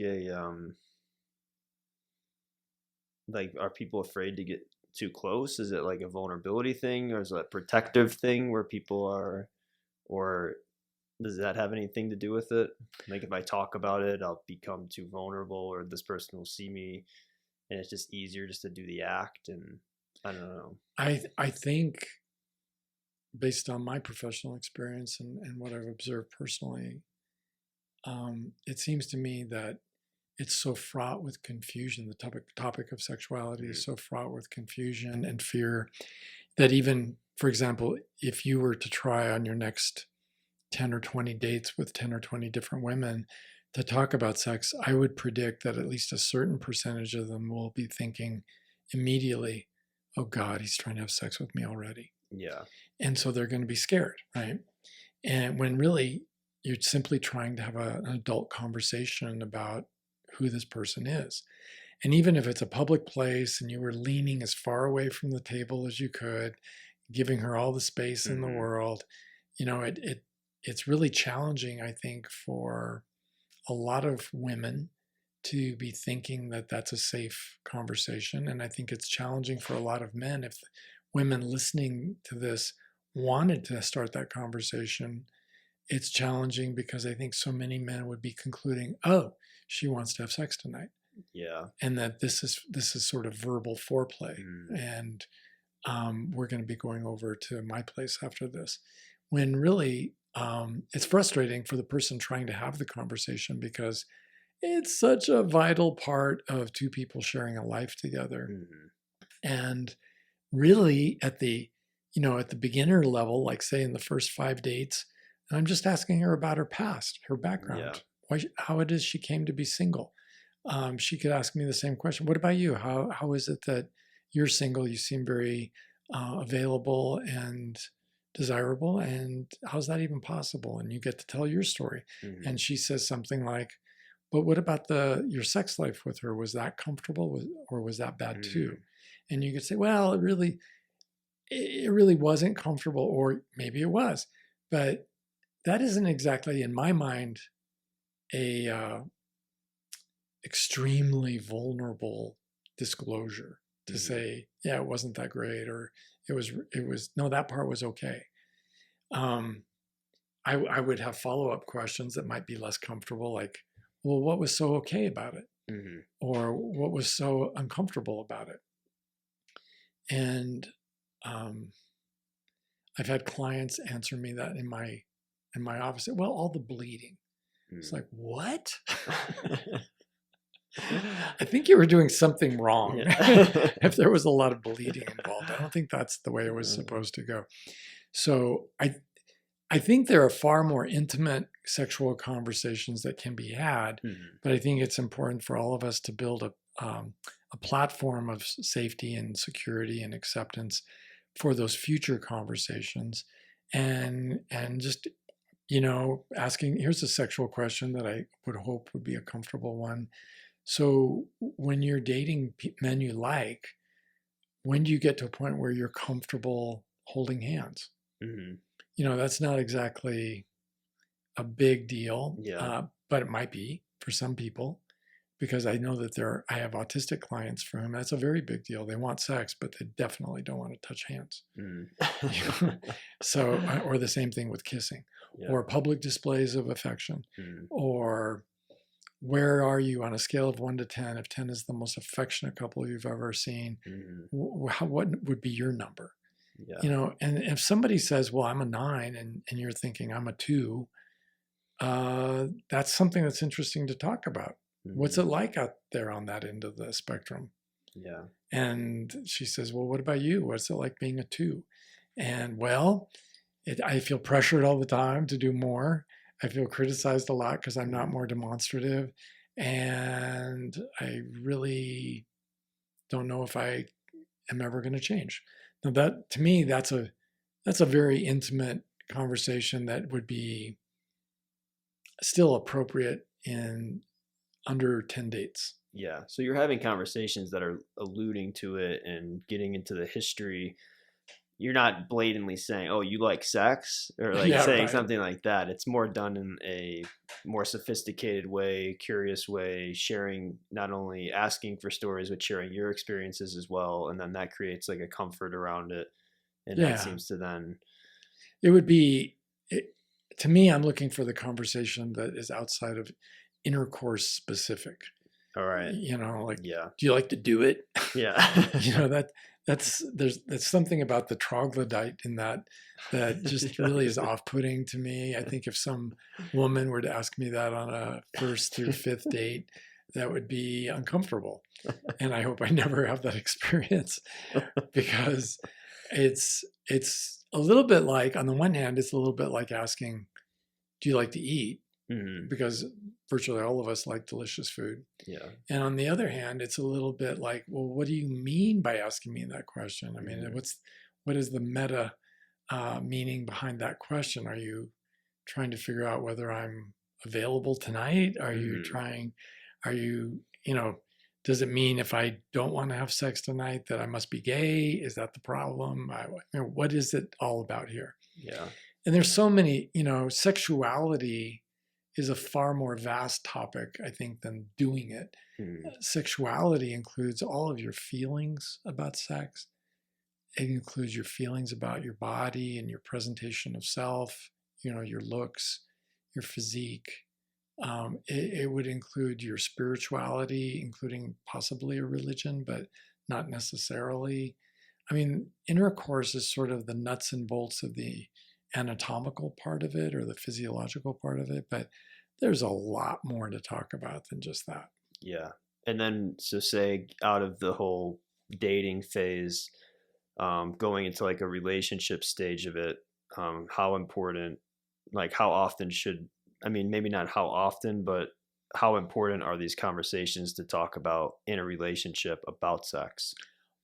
are people afraid to get too close? Is it like a vulnerability thing, or is it a protective thing where people are, or does that have anything to do with it? Like if I talk about it, I'll become too vulnerable, or this person will see me and it's just easier just to do the act. And I don't know. I think based on my professional experience and what I've observed personally, it seems to me that it's so fraught with confusion. The topic of sexuality is so fraught with confusion and fear that even, for example, if you were to try on your next 10 or 20 dates with 10 or 20 different women to talk about sex, I would predict that at least a certain percentage of them will be thinking immediately, oh God, he's trying to have sex with me already. Yeah. And so they're going to be scared, right? And when really you're simply trying to have an adult conversation about who this person is. And even if it's a public place and you were leaning as far away from the table as you could, giving her all the space in the world, it's really challenging, I think, for a lot of women to be thinking that that's a safe conversation. And I think it's challenging for a lot of men if women listening to this wanted to start that conversation. It's challenging because I think so many men would be concluding, oh, she wants to have sex tonight. Yeah. And that this is sort of verbal foreplay. And we're going to be going over to my place after this. When really it's frustrating for the person trying to have the conversation because it's such a vital part of two people sharing a life together. Mm-hmm. And really at the beginner level, like say in the first 5 dates, I'm just asking her about her past, her Yeah. background, how it is she came to be single. She could ask me the same question. What about you? How is it that you're single? You seem very available and desirable. And how's that even possible? And you get to tell your story. Mm-hmm. And she says something like, "But what about your sex life with her? Was that comfortable, or was that bad too?" Mm-hmm. And you could say, "Well, it really wasn't comfortable, or maybe it was, but that isn't exactly, in my mind, a extremely vulnerable disclosure to Mm-hmm. say, yeah, it wasn't that great, or it was no, that part was okay." Um, I would have follow up questions that might be less comfortable, like, well, what was so okay about it, Mm-hmm. or what was so uncomfortable about it? And um, I've had clients answer me that in my office. Well, all the bleeding. It's like, what? I think you were doing something wrong Yeah. if there was a lot of bleeding involved. I don't think that's the way it was supposed to go. So I think there are far more intimate sexual conversations that can be had, Mm-hmm. but I think it's important for all of us to build a platform of safety and security and acceptance for those future conversations, and just asking. Here's a sexual question that I would hope would be a comfortable one. So when you're dating men you like, when do you get to a point where you're comfortable holding hands? Mm-hmm. That's not exactly a big deal, Yeah. but it might be for some people, because I know that I have autistic clients for whom that's a very big deal. They want sex, but they definitely don't want to touch hands. Mm. So, or the same thing with kissing, Yeah. or public displays of affection, Mm. or where are you on a scale of 1 to 10? If 10 is the most affectionate couple you've ever seen, Mm. what would be your number? Yeah. And if somebody says, well, I'm a 9, and you're thinking I'm a 2, that's something that's interesting to talk about. What's Mm. it like out there on that end of the spectrum? Yeah. And she says, well, what about you? What's it like being a 2? And well, I feel pressured all the time to do more. I feel criticized a lot because I'm not Mm. more demonstrative. And I really don't know if I am ever going to change. Now, that to me, that's a very intimate conversation that would be still appropriate in under 10 dates. Yeah. So you're having conversations that are alluding to it and getting into the history. You're not blatantly saying, "Oh, you like sex," or like Yeah, saying right. something like that. It's more done in a more sophisticated way, curious way, sharing, not only asking for stories, but sharing your experiences as well. And then that creates like a comfort around it. And that Yeah. seems to then, It would be, it, to me, I'm looking for the conversation that is outside of intercourse specific. all right. Like, Yeah. do you like to do it? Yeah. you know, that that's something about the troglodyte in that just really is off-putting to me. I think if some woman were to ask me that on a first through fifth date, that would be uncomfortable. And I hope I never have that experience, because it's a little bit like, on the one hand, it's a little bit like asking, do you like to eat? Mhm. Because virtually all of us like delicious food. Yeah. And on the other hand, it's a little bit like, well, what do you mean by asking me that question? I mean, Mhm. what is the meta meaning behind that question? Are you trying to figure out whether I'm available tonight? Mhm. Are you, does it mean if I don't want to have sex tonight that I must be gay? Is that the problem? What is it all about here? Yeah. And there's so many, sexuality is a far more vast topic, I think, than doing it. Mhm. Sexuality includes all of your feelings about sex. It includes your feelings about your body and your presentation of self, your looks, your physique. It would include your spirituality, including possibly a religion, but not necessarily. I mean, intercourse is sort of the nuts and bolts of the anatomical part of it, or the physiological part of it, but there's a lot more to talk about than just that. Yeah. And then, so say out of the whole dating phase, going into like a relationship stage of it, how important, like how often should, I mean, maybe not how often, but how important are these conversations to talk about in a relationship about sex?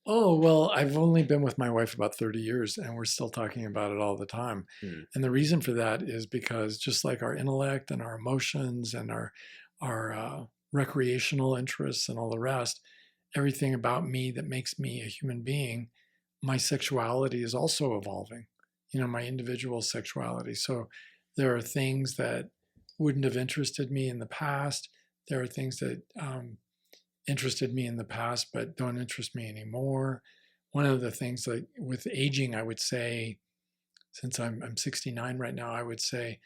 Oh, well, I've only been with my wife about 30 years and we're still talking about it all the time. Hmm. And the reason for that is because just like our intellect and our emotions and our recreational interests and all the rest, everything about me that makes me a human being, my sexuality is also evolving, my individual sexuality. So there are things that wouldn't have interested me in the past. There are things that interested me in the past but don't interest me anymore. One of the things, like with aging, I would say, since I'm 69 right now, I would say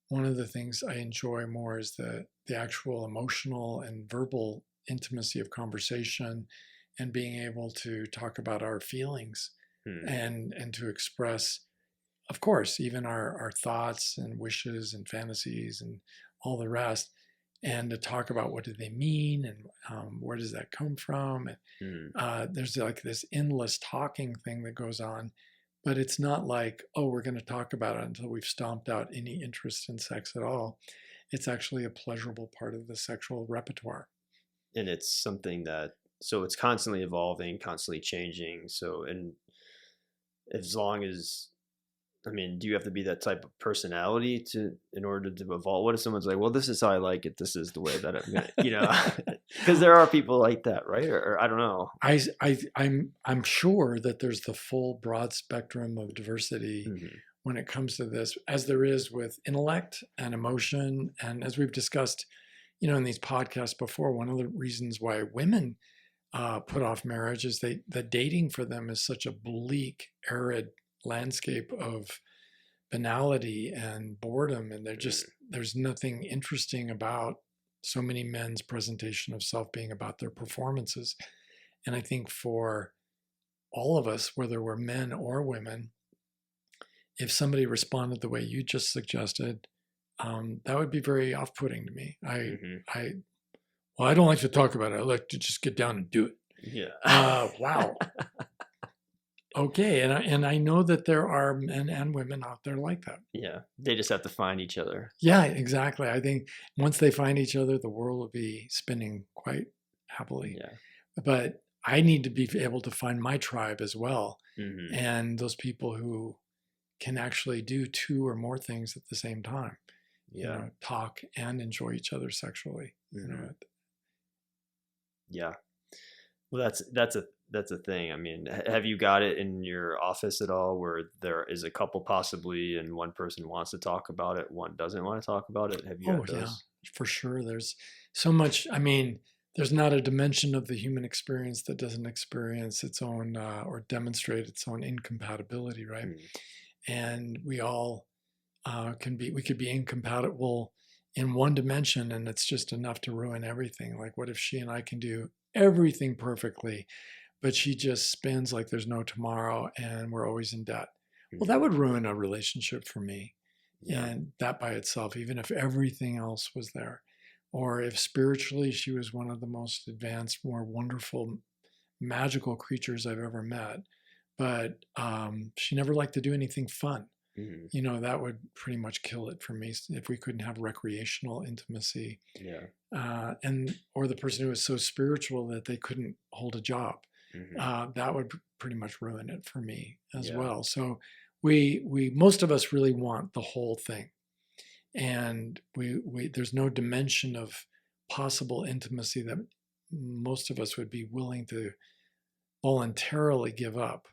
one of the things I enjoy more is the actual emotional and verbal intimacy of conversation and being able to talk about our feelings Hmm. and to express, of course, even our thoughts and wishes and fantasies and all the rest, and to talk about what do they mean and where does that come from. And Hmm. there's like this endless talking thing that goes on, but it's not like, oh, we're going to talk about it until we've stomped out any interest in sex at all. It's actually a pleasurable part of the sexual repertoire. And it's something that, so it's constantly evolving, constantly changing. So, and as long as, I mean, do you have to be that type of personality to, in order to evolve? What if someone's like, well, this is how I like it, this is the way that I'm gonna, because there are people like that, right? Or I don't know. I'm sure that there's the full broad spectrum of diversity Hmm. when it comes to this, as there is with intellect and emotion. And as we've discussed, in these podcasts before, one of the reasons why women put off marriage is that dating for them is such a bleak, arid landscape of banality and boredom, and there's nothing interesting about so many men's presentation of self being about their performances. And I think for all of us, whether we're men or women, if somebody responded the way you just suggested, that would be very off-putting to me. Hmm. Well, I don't like to talk about it. I like to just get down and do it. Yeah. Wow. Okay, and I know that there are men and women out there like that. Yeah. They just have to find each other. Yeah, exactly. I think once they find each other, the world will be spinning quite happily. Yeah. But I need to be able to find my tribe as well, Hmm. and those people who can actually do two or more things at the same time. Yeah. Talk and enjoy each other sexually. Hmm. Yeah. Well, that's a thing. I mean, have you got it in your office at all where there is a couple possibly and one person wants to talk about it, one doesn't want to talk about it? Have you Oh had yeah, those? for sure. There's so much. I mean, there's not a dimension of the human experience that doesn't experience its own or demonstrate its own incompatibility, right? Mm. And we all we could be incompatible in one dimension, and it's just enough to ruin everything. Like, what if she and I can do everything perfectly, but she just spins like there's no tomorrow, and we're always in debt? Well, that Mhm. would ruin a relationship for me, Yeah. and that by itself, even if everything else was there. Or if spiritually she was one of the most advanced, more wonderful, magical creatures I've ever met, but she never liked to do anything fun. Mhm. That would pretty much kill it for me if we couldn't have recreational intimacy. Yeah. And or the person who was so spiritual that they couldn't hold a job, Mhm. that would pretty much ruin it for me as Yeah. well. So we most of us really want the whole thing, and we there's no dimension of possible intimacy that most of us would be willing to voluntarily give up.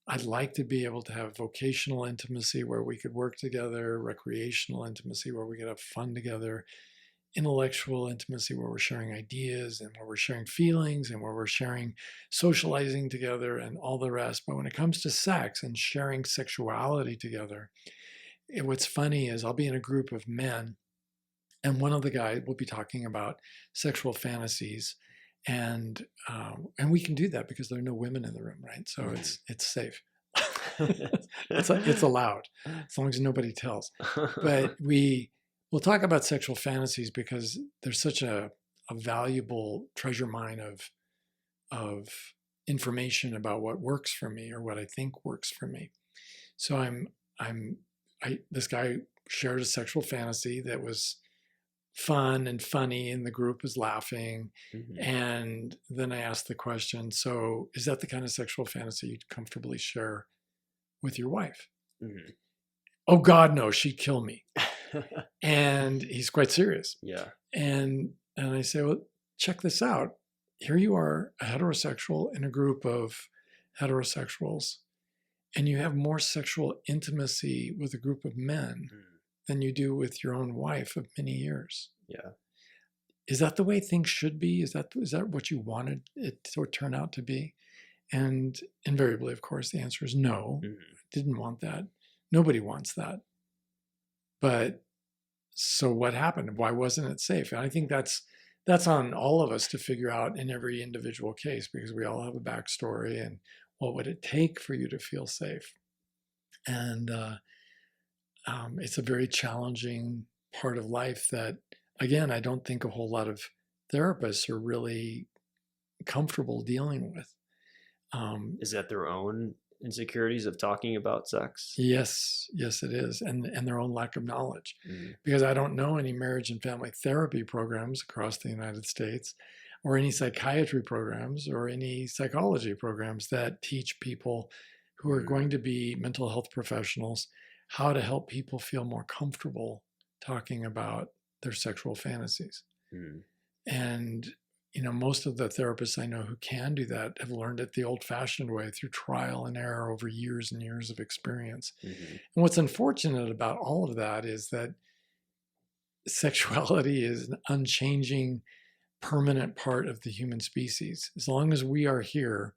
I'd like to be able to have vocational intimacy where we could work together, recreational intimacy where we could have fun together, intellectual intimacy where we're sharing ideas and where we're sharing feelings and where we're sharing socializing together and all the rest. But when it comes to sex and sharing sexuality together, what's funny is I'll be in a group of men, and one of the guys will be talking about sexual fantasies, and we can do that because there are no women in the room, right? So Mhm. it's safe. It's allowed as long as nobody tells. But We'll talk about sexual fantasies because there's such a valuable treasure mine of information about what works for me or what I think works for me. So this guy shared a sexual fantasy that was fun and funny, and the group was laughing. Mm-hmm. And then I asked the question, so is that the kind of sexual fantasy you'd comfortably share with your wife? Mm-hmm. Oh God, no, she'd kill me. And he's quite serious. Yeah. And I say, well, check this out. Here you are, a heterosexual in a group of heterosexuals, and you have more sexual intimacy with a group of men than you do with your own wife of many years. Yeah. Is that the way things should be? Is that what you wanted it to turn out to be? And invariably, of course, the answer is no. Didn't want that. Nobody wants that. But so what happened? Why wasn't it safe? And I think that's on all of us to figure out in every individual case, because we all have a backstory and what would it take for you to feel safe? And it's a very challenging part of life that, again, I don't think a whole lot of therapists are really comfortable dealing with. Is that their own insecurities of talking about sex? Yes, it is. And their own lack of knowledge. Because I don't know any marriage and family therapy programs across the United States, or any psychiatry programs, or any psychology programs that teach people who are going to be mental health professionals how to help people feel more comfortable talking about their sexual fantasies. And most of the therapists I know who can do that have learned it the old-fashioned way through trial and error over years and years of experience. And what's unfortunate about all of that is that sexuality is an unchanging, permanent part of the human species. As long as we are here,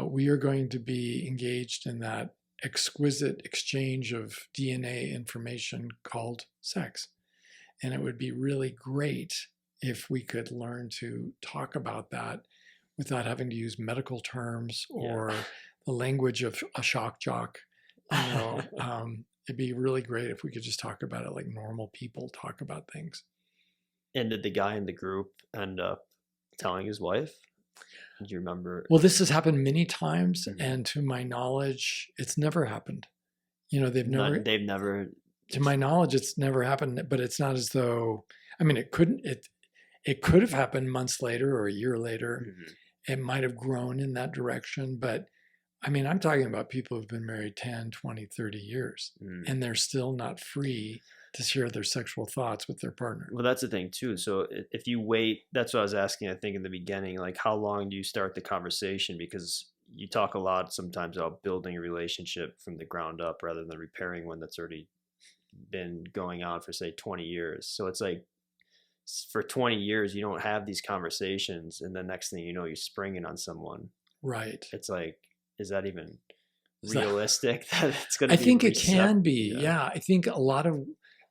we are going to be engaged in that exquisite exchange of DNA information called sex. And it would be really great if we could learn to talk about that without having to use medical terms or the language of a shock jock. It'd be really great if we could just talk about it like normal people talk about things. And did the guy in the group end up telling his wife? Do you remember? Well, this has happened many times, and to my knowledge, it's never happened. They've never. To my knowledge, it's never happened. But it's not as though. I mean, it couldn't. It could have happened months later or a year later. It might have grown in that direction. But I mean, I'm talking about people who've been married 10, 20, 30 years, and they're still not free to share their sexual thoughts with their partner. Well, that's the thing too. So if you wait, that's what I was asking, I think in the beginning, like how long do you start the conversation? Because you talk a lot sometimes about building a relationship from the ground up rather than repairing one that's already been going on for say 20 years. So it's like for 20 years, you don't have these conversations. And the next thing you know, you're springing on someone. Right. It's like, is that even realistic that it's going to be? I think it can be. Yeah. I think a lot of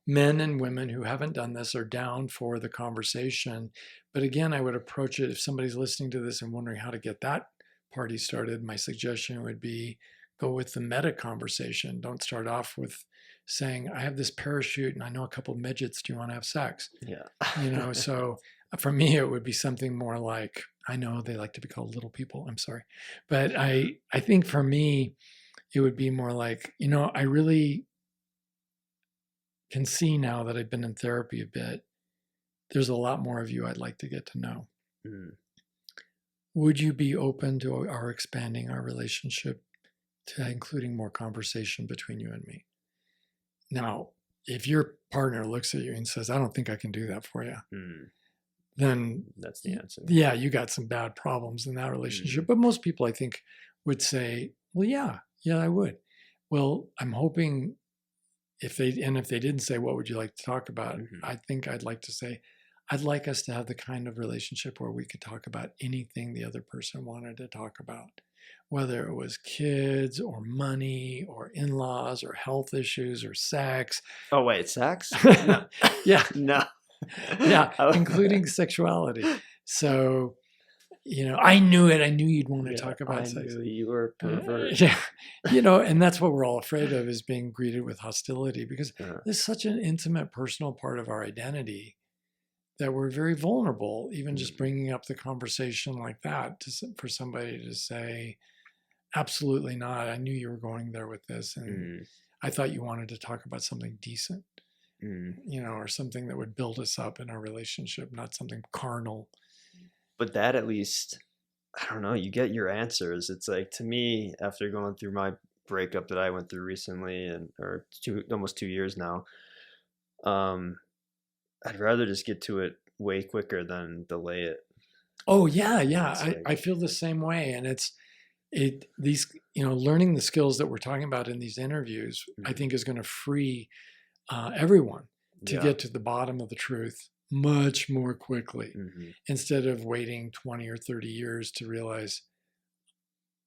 men and women who haven't done this are down for the conversation. But again, I would approach it, if somebody's listening to this and wondering how to get that party started, my suggestion would be go with the meta conversation. Don't start off with saying, I have this parachute and I know a couple of midgets. Do you want to have sex? Yeah. So for me, it would be something more like, I know they like to be called little people. I'm sorry. But I think for me, it would be more like, I really can see now that I've been in therapy a bit, there's a lot more of you I'd like to get to know. Would you be open to our expanding our relationship to including more conversation between you and me? Now, if your partner looks at you and says, I don't think I can do that for you, then that's the answer. Yeah, you got some bad problems in that relationship. But most people, I think, would say, well, yeah, I would. Well, I'm hoping if they didn't say, what would you like to talk about? I think I'd like to say, I'd like us to have the kind of relationship where we could talk about anything the other person wanted to talk about, whether it was kids or money or in-laws or health issues or sex. Oh, wait, sex? No. Yeah. No. Yeah, including sexuality. So, I knew it. I knew you'd want to Yeah, talk I about sex. knew you were a pervert. Yeah, and that's what we're all afraid of, is being greeted with hostility, because it's such an intimate, personal part of our identity that we're very vulnerable, even just bringing up the conversation like that for somebody to say, absolutely not. I knew you were going there with this. And I thought you wanted to talk about something decent, or something that would build us up in our relationship, not something carnal. But that, at least, I don't know, you get your answers. It's like, to me, after going through my breakup that I went through recently, or almost 2 years now, I'd rather just get to it way quicker than delay it. Oh yeah, yeah. Like, I feel the same way. And these, learning the skills that we're talking about in these interviews, I think is going to free everyone to get to the bottom of the truth much more quickly, instead of waiting 20 or 30 years to realize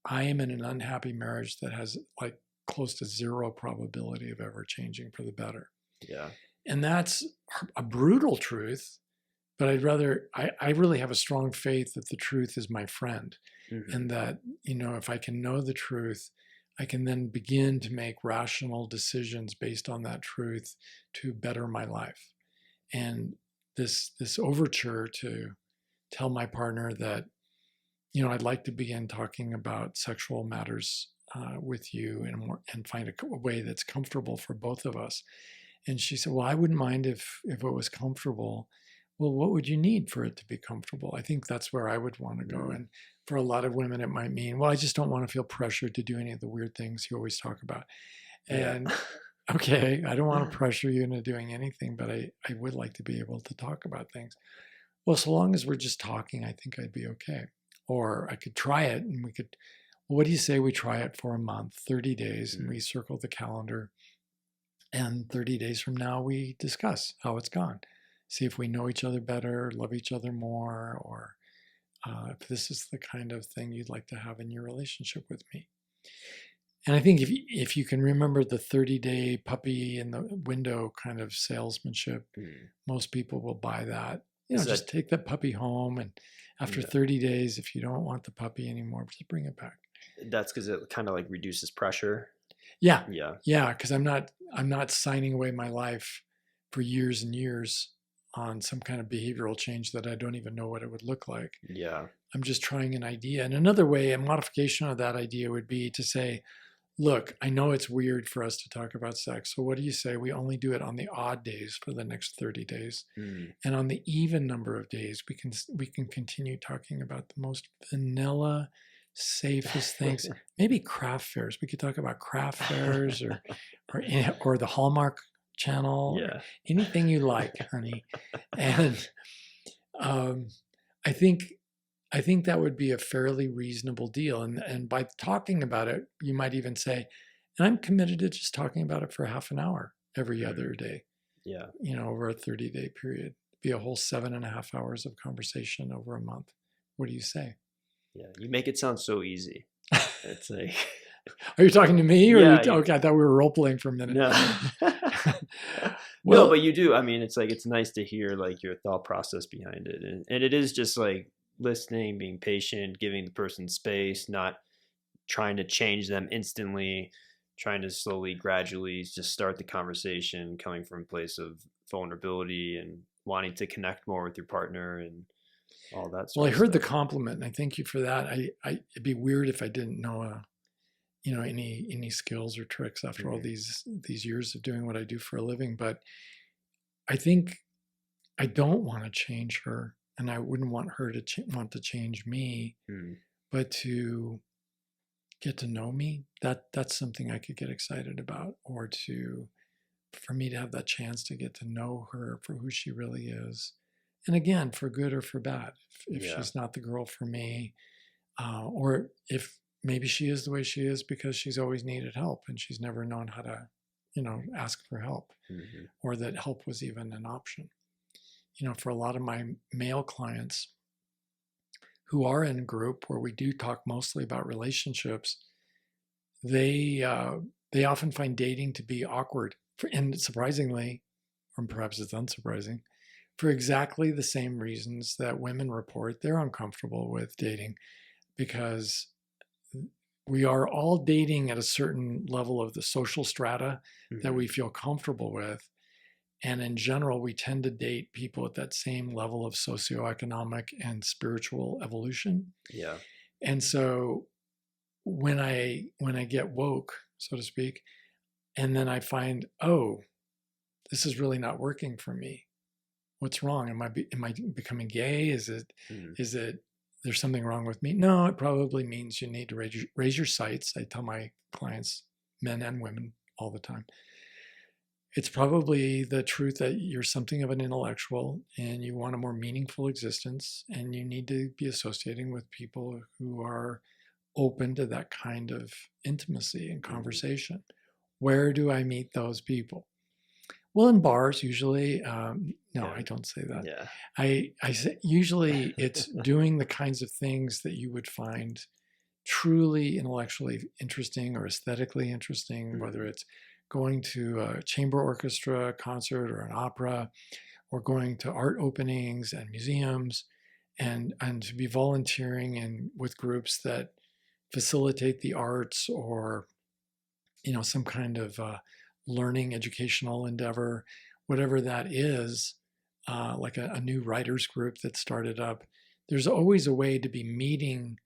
I am in an unhappy marriage that has like close to zero probability of ever changing for the better. Yeah. And that's a brutal truth, but I really have a strong faith that the truth is my friend. And that, if I can know the truth, I can then begin to make rational decisions based on that truth to better my life. And this overture to tell my partner that, I'd like to begin talking about sexual matters with you and find a way that's comfortable for both of us. And she said, well, I wouldn't mind if it was comfortable. Well, what would you need for it to be comfortable? I think that's where I would want to go. And for a lot of women, it might mean, well, I just don't want to feel pressured to do any of the weird things you always talk about. And okay, I don't want to pressure you into doing anything, but I would like to be able to talk about things. Well, so long as we're just talking, I think I'd be okay. Or I could try it, and well, what do you say we try it for a month, 30 days, and we circle the calendar. And 30 days from now, we discuss how it's gone. See if we know each other better, love each other more, or if this is the kind of thing you'd like to have in your relationship with me. And I think if you can remember the 30-day puppy in the window kind of salesmanship, most people will buy that. Just take that puppy home, and after 30 days, if you don't want the puppy anymore, just bring it back. That's because it kind of like reduces pressure. Yeah. Because I'm not signing away my life for years and years on some kind of behavioral change that I don't even know what it would look like. Yeah. I'm just trying an idea. And another way, a modification of that idea would be to say, look, I know it's weird for us to talk about sex. So what do you say we only do it on the odd days for the next 30 days? And on the even number of days, we can continue talking about the most vanilla, safest things. Maybe craft fairs. We could talk about craft fairs or the Hallmark Channel. Yeah. Anything you like, honey. And I think that would be a fairly reasonable deal. And by talking about it, you might even say, and I'm committed to just talking about it for half an hour every other day. Yeah. Over a 30-day period. Be a whole 7.5 hours of conversation over a month. What do you say? Yeah. You make it sound so easy. It's like... Are you talking to me? Or yeah, okay, I thought we were role playing for a minute. No. Well, no, but you do. I mean, it's like, it's nice to hear like your thought process behind it. And it is just like listening, being patient, giving the person space, not trying to change them instantly, trying to slowly, gradually just start the conversation coming from a place of vulnerability and wanting to connect more with your partner and all that stuff. Well, I heard the compliment, and I thank you for that. It'd be weird if I didn't know any skills or tricks after all these years of doing what I do for a living. But I think I don't want to change her, and I wouldn't want her to want to change me, but to get to know me. That's something I could get excited about, or for me to have that chance to get to know her for who she really is. And again, for good or for bad, if she's not the girl for me, or if maybe she is the way she is because she's always needed help and she's never known how to, ask for help, or that help was even an option. For a lot of my male clients who are in a group where we do talk mostly about relationships, they often find dating to be awkward. And surprisingly, or perhaps it's unsurprising, for exactly the same reasons that women report they're uncomfortable with dating, because we are all dating at a certain level of the social strata that we feel comfortable with. And in general, we tend to date people at that same level of socioeconomic and spiritual evolution. Yeah. And so when I get woke, so to speak, and then I find, oh, this is really not working for me. What's wrong? Am I becoming gay? Is it there's something wrong with me? No, it probably means you need to raise your sights. I tell my clients, men and women, all the time. It's probably the truth that you're something of an intellectual and you want a more meaningful existence, and you need to be associating with people who are open to that kind of intimacy and conversation. Where do I meet those people? Well, in bars usually. I don't say that. Yeah. I say usually it's doing the kinds of things that you would find truly intellectually interesting or aesthetically interesting, whether it's going to a chamber orchestra concert or an opera, or going to art openings and museums, and to be volunteering with groups that facilitate the arts, or some kind of learning educational endeavor, whatever that is, like a new writers group that started up. There's always a way to be meeting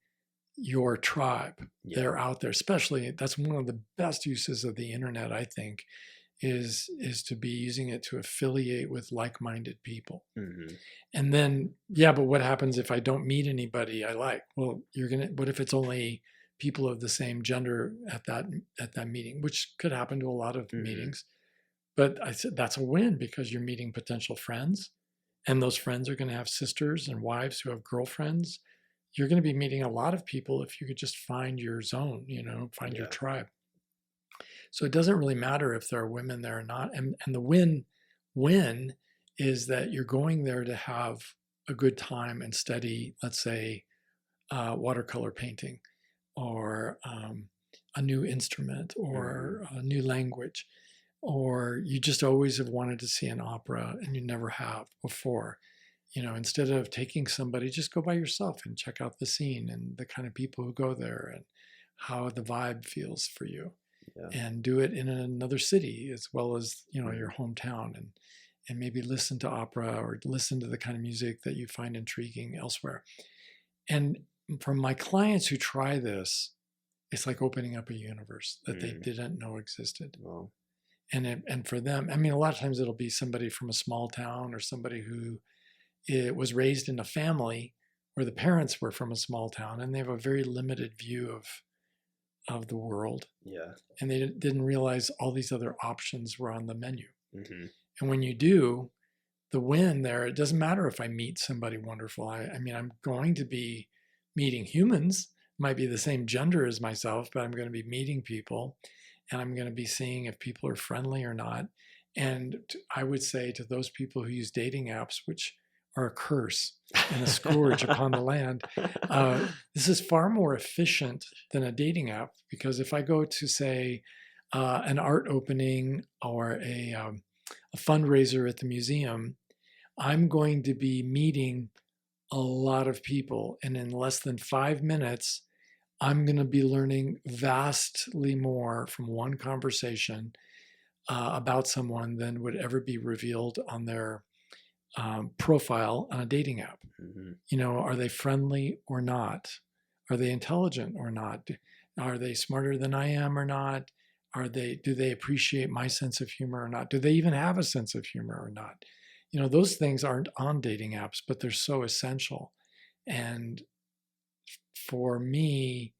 your tribe. Yeah. They're out there. Especially, that's one of the best uses of the internet, I think, is to be using it to affiliate with like-minded people. And then, but what happens if I don't meet anybody I like? Well, what if it's only people of the same gender at that meeting, which could happen to a lot of meetings. But I said that's a win, because you're meeting potential friends, and those friends are going to have sisters and wives who have girlfriends. You're going to be meeting a lot of people if you could just find your zone, find your tribe. So it doesn't really matter if there are women there or not. And the win is that you're going there to have a good time and study, let's say, watercolor painting, or a new instrument, or a new language, or you just always have wanted to see an opera and you never have before. Instead of taking somebody, just go by yourself and check out the scene and the kind of people who go there and how the vibe feels for you. And do it in another city as well as your hometown, and maybe listen to opera or listen to the kind of music that you find intriguing elsewhere. And for my clients who try this, it's like opening up a universe that they didn't know existed. Wow. And for them, I mean, a lot of times it'll be somebody from a small town, or somebody who was raised in a family where the parents were from a small town, and they have a very limited view of the world. Yeah. And they didn't realize all these other options were on the menu. Mm-hmm. And when you do, the win there, it doesn't matter if I meet somebody wonderful. I mean, I'm going to be meeting humans, might be the same gender as myself, but I'm going to be meeting people, and I'm going to be seeing if people are friendly or not. And I would say to those people who use dating apps, which are a curse and a scourge upon the land, this is far more efficient than a dating app. Because if I go to, say, an art opening or a fundraiser at the museum, I'm going to be meeting a lot of people. And in less than 5 minutes, I'm going to be learning vastly more from one conversation about someone than would ever be revealed on their profile on a dating app. Are they friendly or not? Are they intelligent or not? Are they smarter than I am or not? Do they appreciate my sense of humor or not? Do they even have a sense of humor or not? Those things aren't on dating apps, but they're so essential. And for me,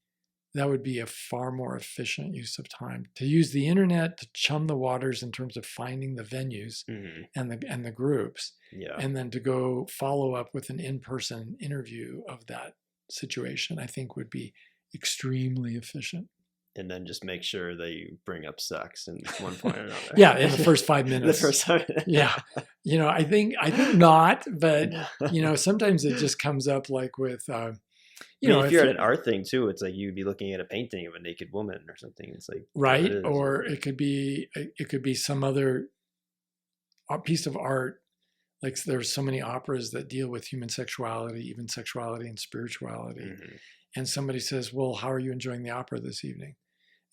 that would be a far more efficient use of time, to use the internet to chum the waters in terms of finding the venues and the groups, and then to go follow up with an in-person interview of that situation, I think would be extremely efficient. And then just make sure that you bring up sex in one point or another. Yeah, in the first 5 minutes. The first 5 minutes. Yeah. I think not, but sometimes it just comes up, like with if you're at an art thing too, it's like you'd be looking at a painting of a naked woman or something. It's like, right. Or it could be some other piece of art, Like there's so many operas that deal with human sexuality, even sexuality and spirituality. Mm-hmm. And somebody says, well, how are you enjoying the opera this evening?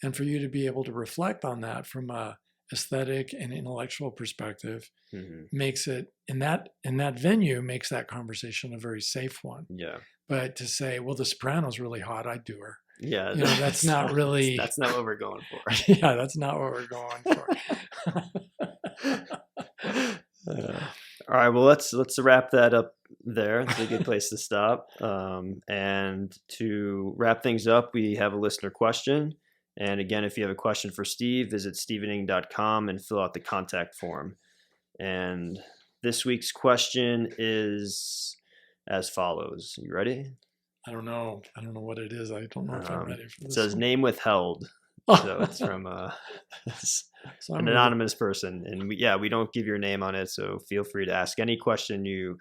And for you to be able to reflect on that from a aesthetic and intellectual perspective Mm-hmm. makes it in that venue makes that conversation a very safe one. Yeah. But to say, well, the soprano's really hot, I'd do her. Yeah. You know, that's not really. That's not what we're going for. Yeah, that's not what we're going for. All right. Well, let's wrap that up there. It's a good place to stop. And to wrap things up, we have a listener question. And again, if you have a question for Steve, visit stevening.com and fill out the contact form. And this week's question is as follows. You ready? I don't know what it is. I don't know if I'm ready for this. It says one. Name withheld. So it's from an anonymous person. And we don't give your name on it. So feel free to ask any question you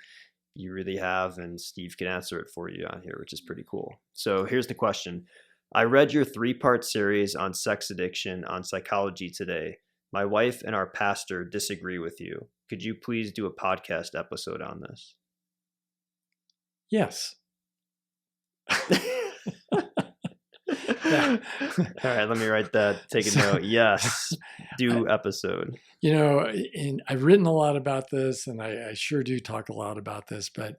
really have, and Steve can answer it for you on here, which is pretty cool. So here's the question. I read your 3-part series on sex addiction on Psychology Today. My wife and our pastor disagree with you. Could you please do a podcast episode on this? Yes. Yeah. All right, let me write that. Take a note. Yes, do episode. You know, and I've written a lot about this, and I sure do talk a lot about this, but,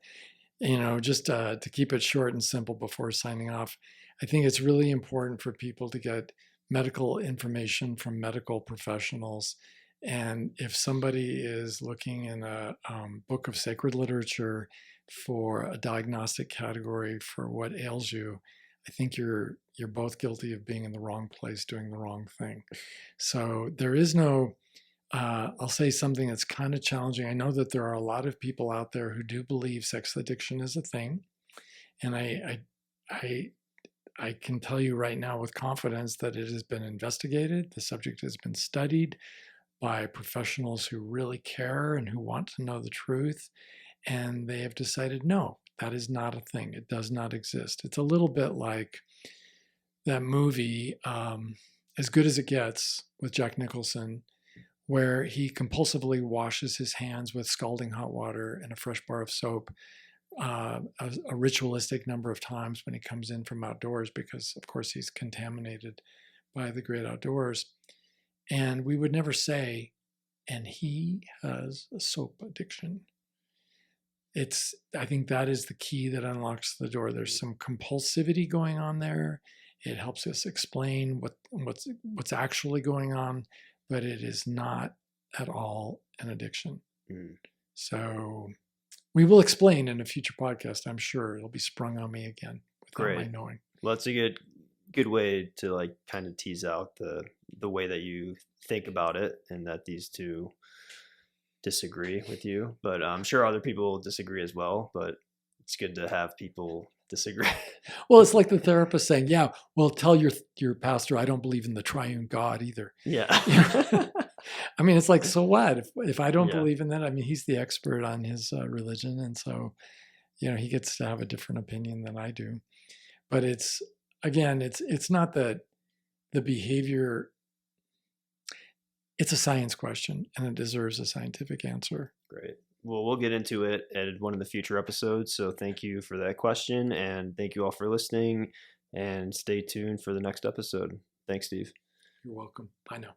you know, just to keep it short and simple before signing off, I think it's really important for people to get medical information from medical professionals. And if somebody is looking in a book of sacred literature for a diagnostic category for what ails you, I think you're both guilty of being in the wrong place, doing the wrong thing. So there is no, I'll say something that's kind of challenging. I know that there are a lot of people out there who do believe sex addiction is a thing. And I can tell you right now with confidence that it has been investigated. The subject has been studied by professionals who really care and who want to know the truth. And they have decided, no, that is not a thing. It does not exist. It's a little bit like that movie, As Good as It Gets, with Jack Nicholson, where he compulsively washes his hands with scalding hot water and a fresh bar of soap a ritualistic number of times when he comes in from outdoors, because, of course, he's contaminated by the great outdoors. And we would never say, and he has a soap addiction. I think that is the key that unlocks the door. There's some compulsivity going on there. It helps us explain what's actually going on, but it is not at all an addiction. Mm. So we will explain in a future podcast. I'm sure it'll be sprung on me again without my knowing. Well, that's a good way to like kind of tease out the way that you think about it, and that these two disagree with you. But I'm sure other people disagree as well, but it's good to have people disagree. Well, it's like the therapist saying, yeah, well, tell your pastor I don't believe in the triune God either. Yeah. I mean, it's like, so what? If I don't believe in that, I mean, he's the expert on his religion. And so, you know, he gets to have a different opinion than I do. But it's not that the behavior, it's a science question, and it deserves a scientific answer. Great. Well, we'll get into it at one of the future episodes. So thank you for that question, and thank you all for listening, and stay tuned for the next episode. Thanks, Steve. You're welcome. Bye now.